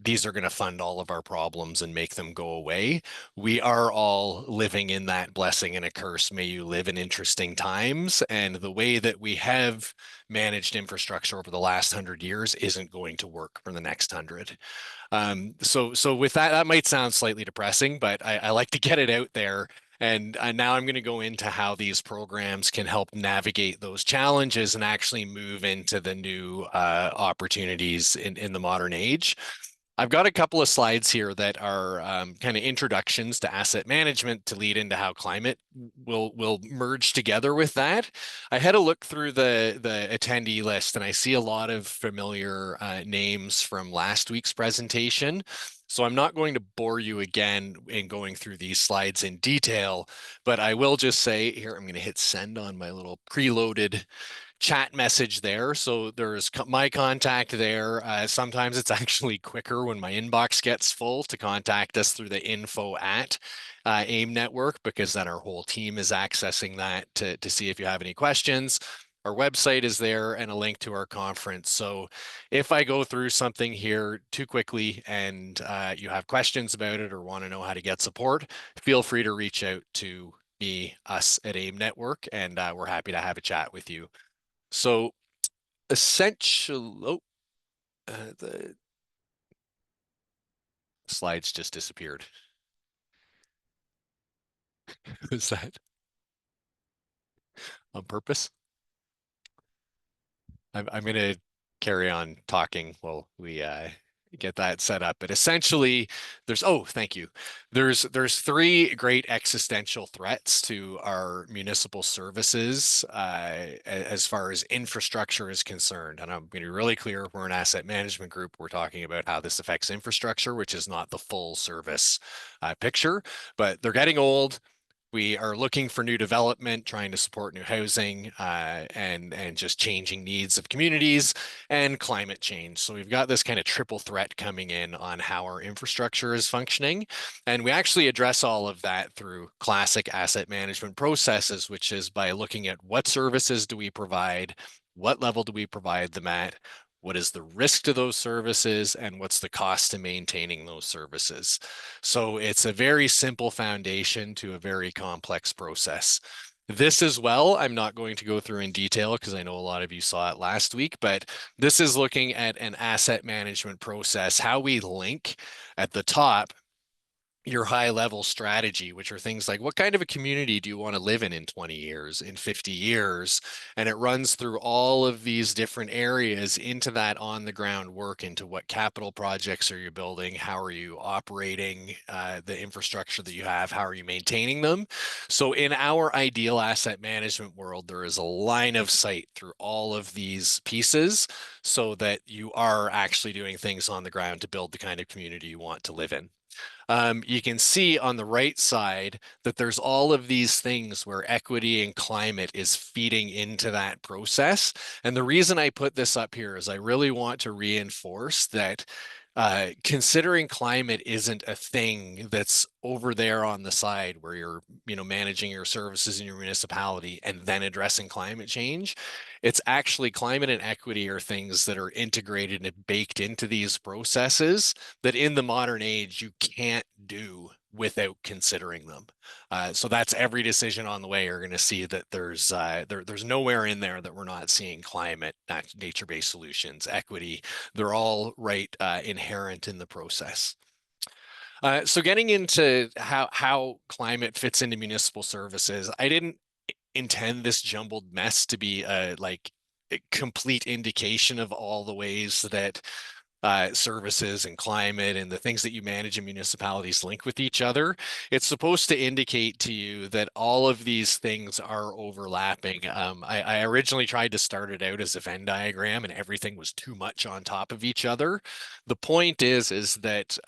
these are going to fund all of our problems and make them go away. We are all living in that blessing and a curse. May you live in interesting times. And the way that we have managed infrastructure over the last 100 years isn't going to work for the next 100. So with that, that might sound slightly depressing, but I like to get it out there. And now I'm going to go into how these programs can help navigate those challenges and actually move into the new opportunities in the modern age. I've got a couple of slides here that are kind of introductions to asset management to lead into how climate will merge together with that. I had a look through the attendee list and I see a lot of familiar names from last week's presentation. So I'm not going to bore you again in going through these slides in detail, but I will just say here, I'm going to hit send on my little preloaded chat message there. So there's my contact there. Sometimes it's actually quicker when my inbox gets full to contact us through the info at AIM Network, because then our whole team is accessing that to see if you have any questions. Our website is there and a link to our conference. So if I go through something here too quickly and you have questions about it or want to know how to get support, feel free to reach out to me, us at AIM Network, and we're happy to have a chat with you. So essentially, the slides just disappeared. Was that on purpose? I'm going to carry on talking while we get that set up. But essentially, thank you. There's three great existential threats to our municipal services as far as infrastructure is concerned. And I'm going to be really clear, we're an asset management group. We're talking about how this affects infrastructure, which is not the full service picture, but they're getting old. We are looking for new development, trying to support new housing, and just changing needs of communities and climate change. So we've got this kind of triple threat coming in on how our infrastructure is functioning. And we actually address all of that through classic asset management processes, which is by looking at what services do we provide, what level do we provide them at, what is the risk to those services, and what's the cost to maintaining those services. So it's a very simple foundation to a very complex process. This as well, I'm not going to go through in detail because I know a lot of you saw it last week, but this is looking at an asset management process, how we link at the top your high level strategy, which are things like what kind of a community do you want to live in 20 years, in 50 years? And it runs through all of these different areas into that on the ground work, into what capital projects are you building? How are you operating the infrastructure that you have? How are you maintaining them? So in our ideal asset management world, there is a line of sight through all of these pieces so that you are actually doing things on the ground to build the kind of community you want to live in. You can see on the right side that there's all of these things where equity and climate is feeding into that process. And the reason I put this up here is I really want to reinforce that considering climate isn't a thing that's over there on the side where you're, managing your services in your municipality and then addressing climate change. It's actually climate and equity are things that are integrated and baked into these processes that in the modern age you can't do without considering them. So that's every decision on the way. You're going to see that there's nowhere in there that we're not seeing climate, nature-based solutions, equity. They're all right inherent in the process. So getting into how climate fits into municipal services, I didn't intend this jumbled mess to be a complete indication of all the ways that services and climate and the things that you manage in municipalities link with each other. It's supposed to indicate to you that all of these things are overlapping. I originally tried to start it out as a Venn diagram and everything was too much on top of each other. The point is that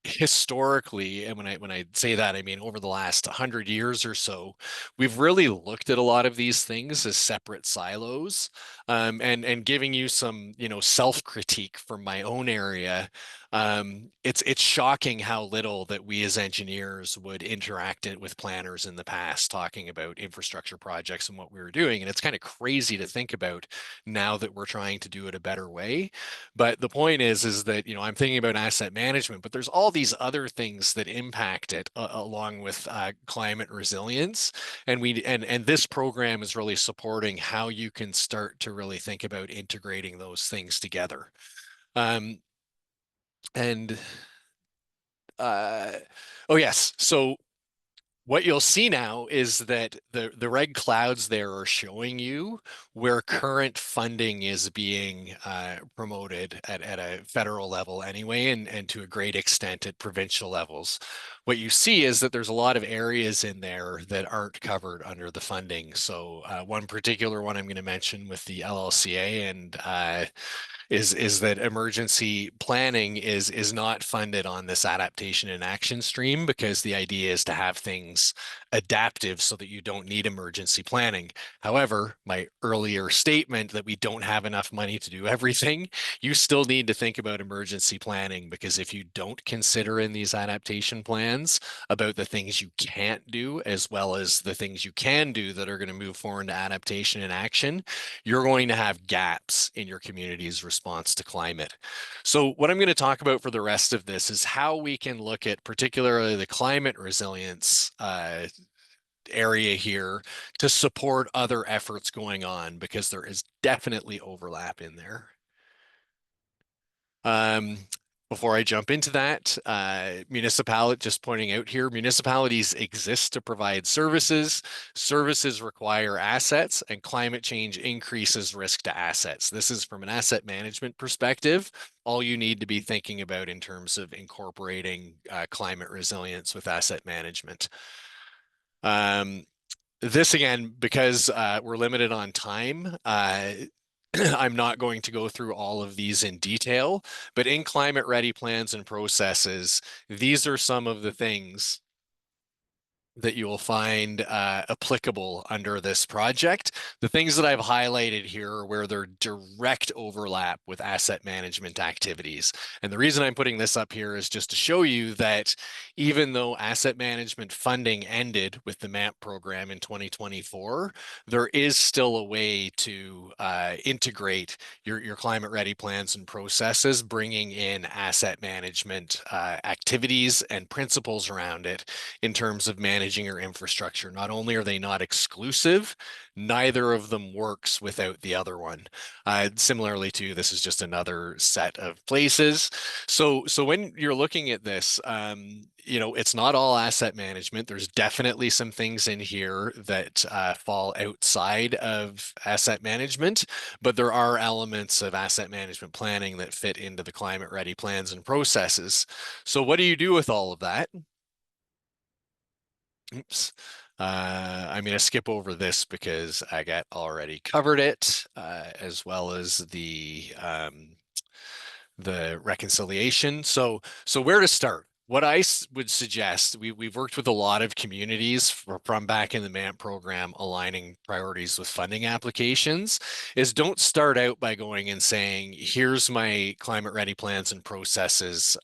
historically, and when I say that, I mean over the last 100 years or so, we've really looked at a lot of these things as separate silos, and giving you some, self-critique from my own area. It's shocking how little that we as engineers would interact with planners in the past, talking about infrastructure projects and what we were doing, and it's kind of crazy to think about now that we're trying to do it a better way. But the point is that, I'm thinking about asset management, but there's all these other things that impact it, along with climate resilience. And this program is really supporting how you can start to really think about integrating those things together. Um, and oh yes, so what you'll see now is that the red clouds there are showing you where current funding is being promoted at a federal level anyway, and to a great extent at provincial levels. What you see is that there's a lot of areas in there that aren't covered under the funding. So one particular one I'm going to mention with the LLCA and is that emergency planning is not funded on this adaptation and action stream, because the idea is to have things adaptive so that you don't need emergency planning. However, my earlier statement that we don't have enough money to do everything, you still need to think about emergency planning, because if you don't consider in these adaptation plans about the things you can't do as well as the things you can do that are going to move forward into adaptation and action, you're going to have gaps in your community's response to climate. So what I'm going to talk about for the rest of this is how we can look at particularly the climate resilience area here to support other efforts going on, because there is definitely overlap in there. Before I jump into that, just pointing out here, municipalities exist to provide services. Services require assets, and climate change increases risk to assets. This is from an asset management perspective, all you need to be thinking about in terms of incorporating climate resilience with asset management. This again, because we're limited on time, I'm not going to go through all of these in detail, but in climate ready plans and processes, these are some of the things that you will find applicable under this project. The things that I've highlighted here are where they're direct overlap with asset management activities. And the reason I'm putting this up here is just to show you that even though asset management funding ended with the MAP program in 2024, there is still a way to integrate your climate ready plans and processes, bringing in asset management activities and principles around it in terms of managing your infrastructure. Not only are they not exclusive, neither of them works without the other one. Similarly to, this is just another set of places. So when you're looking at this, it's not all asset management. There's definitely some things in here that fall outside of asset management, but there are elements of asset management planning that fit into the climate ready plans and processes. So what do you do with all of that? Oops. I'm going to skip over this because I got already covered it, as well as the reconciliation. So where to start? What I would suggest, we've worked with a lot of communities from back in the MANT program, aligning priorities with funding applications, is don't start out by going and saying, here's my climate ready plans and processes.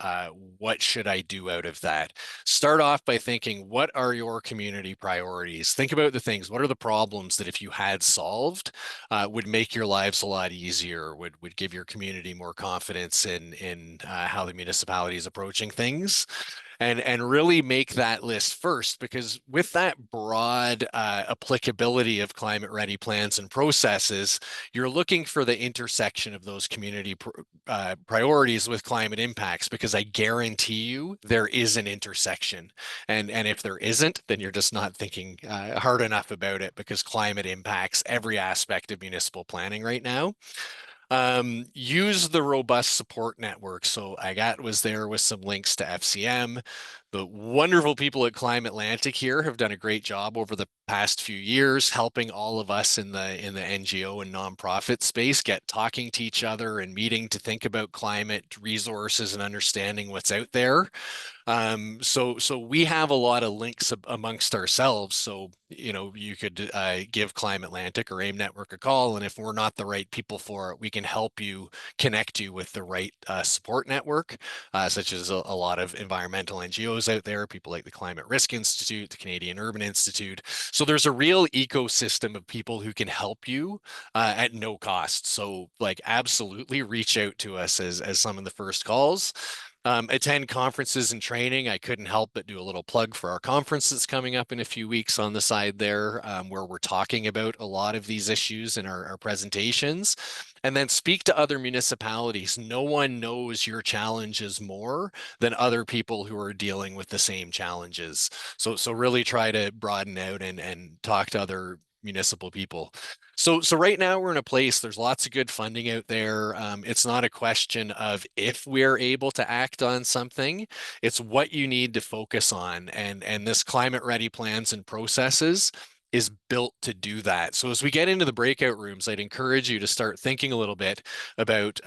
What should I do out of that? Start off by thinking, what are your community priorities? Think about the things, what are the problems that if you had solved would make your lives a lot easier, would give your community more confidence in how the municipality is approaching things, and really make that list first, because with that broad applicability of climate ready plans and processes, you're looking for the intersection of those community priorities with climate impacts, because I guarantee you there is an intersection. And if there isn't, then you're just not thinking hard enough about it, because climate impacts every aspect of municipal planning right now. use the robust support network. So Agat was there with some links to FCM. The wonderful people at Climate Atlantic here have done a great job over the past few years, helping all of us in the NGO and nonprofit space get talking to each other and meeting to think about climate resources and understanding what's out there. So we have a lot of links amongst ourselves. So, you could give Climate Atlantic or AIM Network a call, and if we're not the right people for it, we can help you connect you with the right support network, such as a lot of environmental NGOs out there, people like the Climate Risk Institute, the Canadian Urban Institute. So there's a real ecosystem of people who can help you at no cost. So like absolutely reach out to us as some of the first calls. Attend conferences and training. I couldn't help but do a little plug for our conference that's coming up in a few weeks on the side there, where we're talking about a lot of these issues in our presentations. And then speak to other municipalities. No one knows your challenges more than other people who are dealing with the same challenges. So really try to broaden out and talk to other municipal people. So right now we're in a place, there's lots of good funding out there. It's not a question of if we're able to act on something, it's what you need to focus on. And this climate ready plans and processes is built to do that. So as we get into the breakout rooms, I'd encourage you to start thinking a little bit about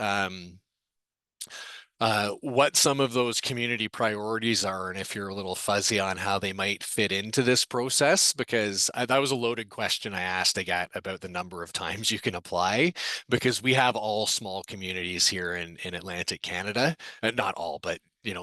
what some of those community priorities are, and if you're a little fuzzy on how they might fit into this process, because that was a loaded question I asked Agat about the number of times you can apply, because we have all small communities here in Atlantic Canada, not all, but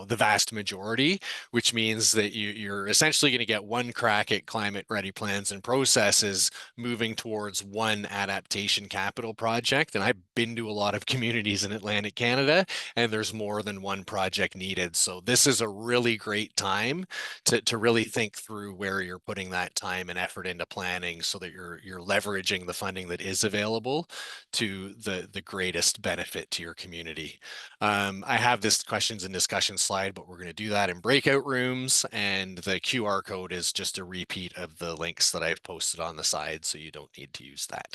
the vast majority, which means that you're essentially going to get one crack at climate ready plans and processes moving towards one adaptation capital project. And I've been to a lot of communities in Atlantic Canada, and there's more than one project needed. So this is a really great time to really think through where you're putting that time and effort into planning so that you're leveraging the funding that is available to the greatest benefit to your community. I have this questions and discussion slide, but we're going to do that in breakout rooms, and the QR code is just a repeat of the links that I've posted on the side, so you don't need to use that.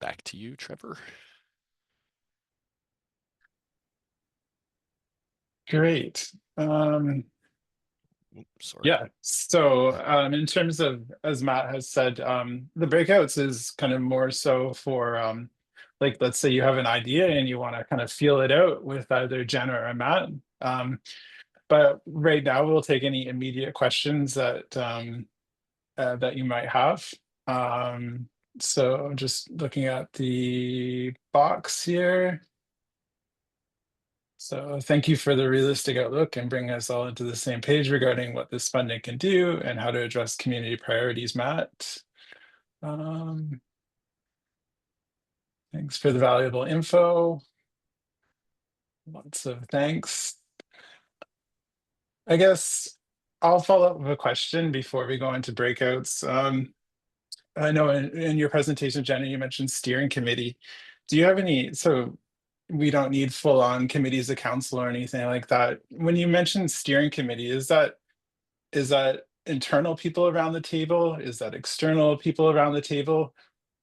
Back to you, Trevor. Great. Sorry. Yeah. So in terms of, as Matt has said, the breakouts is kind of more so for like, let's say you have an idea and you want to kind of feel it out with either Jenna or Matt. But right now we'll take any immediate questions that that you might have. So just looking at the box here. So thank you for the realistic outlook and bringing us all into the same page regarding what this funding can do and how to address community priorities, Matt. Thanks for the valuable info. Lots of thanks. I guess I'll follow up with a question before we go into breakouts. I know in your presentation, Jenna, you mentioned steering committee. Do you have any, so we don't need full on committees of council or anything like that. When you mention steering committee, is that internal people around the table? Is that external people around the table?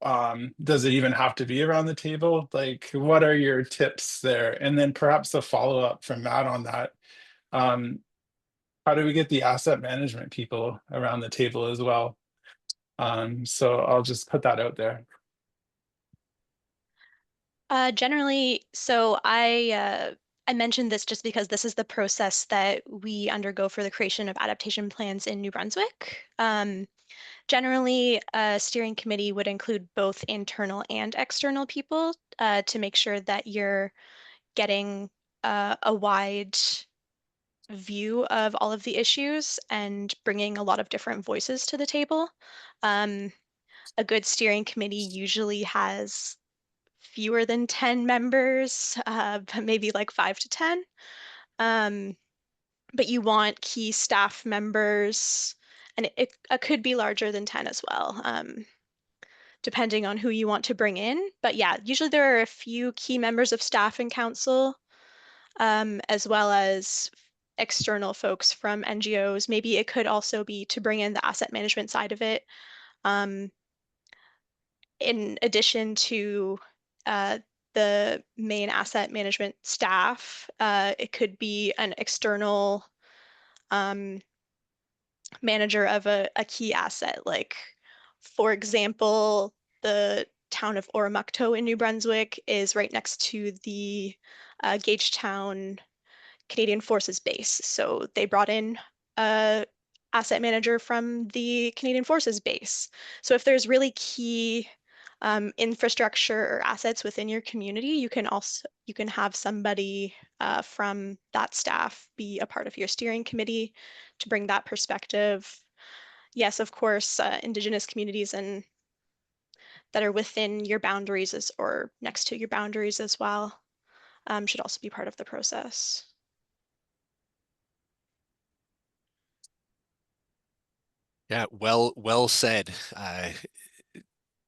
Does it even have to be around the table? Like, what are your tips there? And then perhaps a follow-up from Matt on that. How do we get the asset management people around the table as well? So I'll just put that out there. Generally, so I mentioned this just because this is the process that we undergo for the creation of adaptation plans in New Brunswick. Generally, a steering committee would include both internal and external people to make sure that you're getting a wide view of all of the issues and bringing a lot of different voices to the table. A good steering committee usually has fewer than 10 members, but maybe like 5 to 10. But you want key staff members, and it could be larger than 10 as well, depending on who you want to bring in. But yeah, usually there are a few key members of staff and council, as well as external folks from NGOs. Maybe it could also be to bring in the asset management side of it. in addition to the main asset management staff, it could be an external manager of a key asset. Like, for example, the town of Oromocto in New Brunswick is right next to the Gagetown Canadian Forces base. So they brought in a asset manager from the Canadian Forces base. So if there's really key infrastructure or assets within your community, you can have somebody from that staff be a part of your steering committee to bring that perspective. Yes, of course, Indigenous communities and that are within your boundaries or next to your boundaries as well should also be part of the process. Yeah, well said,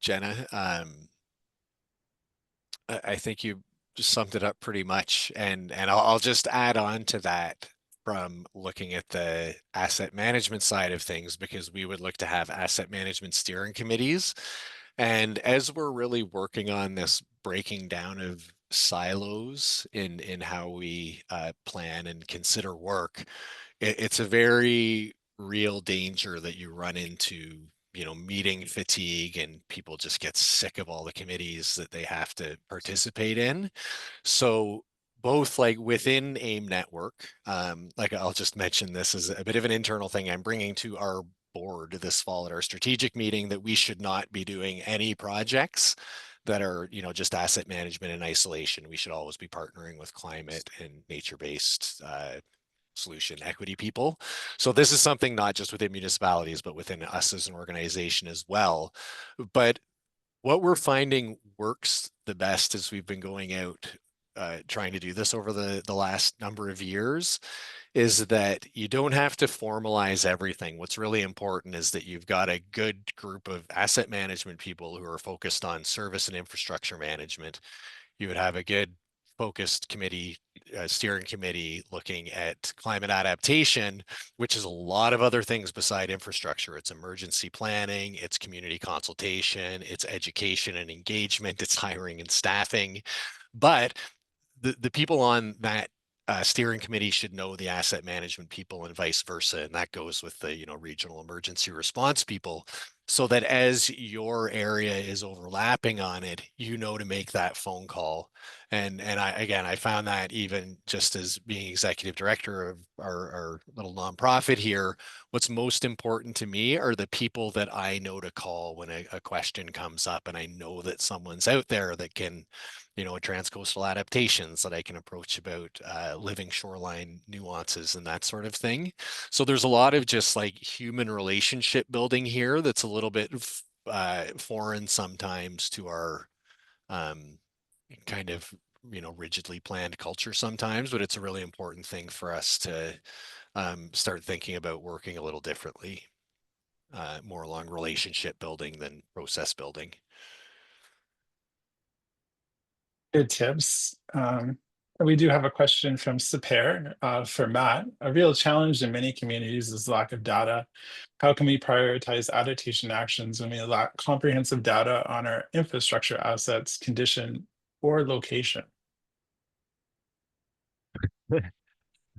Jenna. I think you just summed it up pretty much, and I'll just add on to that from looking at the asset management side of things, because we would look to have asset management steering committees. And as we're really working on this breaking down of silos in how we plan and consider work, it's a very real danger that you run into, meeting fatigue, and people just get sick of all the committees that they have to participate in. So both like within AIM network, like I'll just mention this as a bit of an internal thing I'm bringing to our board this fall at our strategic meeting, that we should not be doing any projects that are, just asset management in isolation. We should always be partnering with climate and nature-based solution equity people. So this is something not just within municipalities, but within us as an organization as well. But what we're finding works the best as we've been going out trying to do this over the last number of years is that you don't have to formalize everything. What's really important is that you've got a good group of asset management people who are focused on service and infrastructure management. You would have a good focused committee, steering committee looking at climate adaptation, which is a lot of other things beside infrastructure. It's emergency planning, it's community consultation, it's education and engagement, it's hiring and staffing. But the people on that steering committee should know the asset management people and vice versa. And that goes with the, regional emergency response people, so that as your area is overlapping on it, to make that phone call. And I found that even just as being executive director of our little nonprofit here, what's most important to me are the people that I know to call when a question comes up, and I know that someone's out there that can, transcoastal adaptations that I can approach about living shoreline nuances and that sort of thing. So there's a lot of just like human relationship building here that's a little bit foreign sometimes to our kind of, rigidly planned culture sometimes, but it's a really important thing for us to start thinking about working a little differently, more along relationship building than process building. Good tips. We do have a question from Saper for Matt. A real challenge in many communities is lack of data. How can we prioritize adaptation actions when we lack comprehensive data on our infrastructure assets, condition, or location?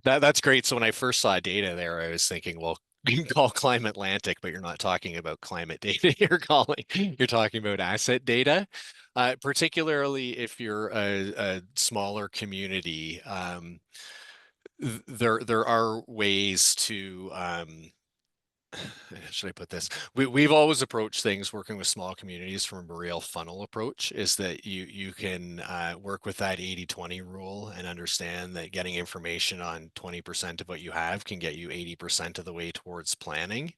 That's great. So when I first saw data there, I was thinking, well, you can call Climate Atlantic, but you're not talking about climate data. You're talking about asset data, particularly if you're a smaller community. There are ways to should I put this? We've always approached things working with small communities from a real funnel approach, is that you can work with that 80-20 rule and understand that getting information on 20% of what you have can get you 80% of the way towards planning.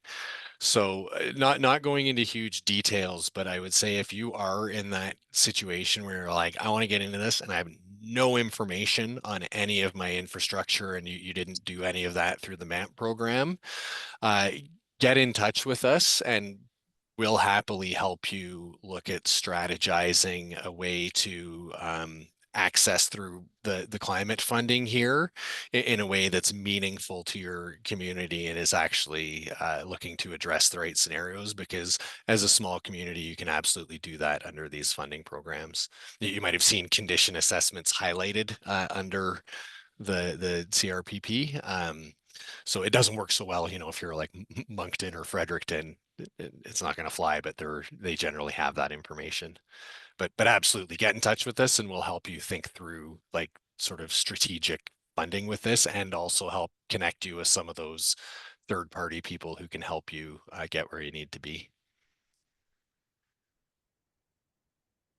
So not going into huge details, but I would say if you are in that situation where you're like, I want to get into this and I have no information on any of my infrastructure, and you didn't do any of that through the MAP program, uh, get in touch with us and we'll happily help you look at strategizing a way to access through the climate funding here in a way that's meaningful to your community and is actually looking to address the right scenarios, because as a small community, you can absolutely do that under these funding programs. You might have seen condition assessments highlighted under the CRPP. So it doesn't work so well, if you're like Moncton or Fredericton, it's not going to fly, but they generally have that information. But absolutely get in touch with us and we'll help you think through like sort of strategic funding with this, and also help connect you with some of those third party people who can help you get where you need to be.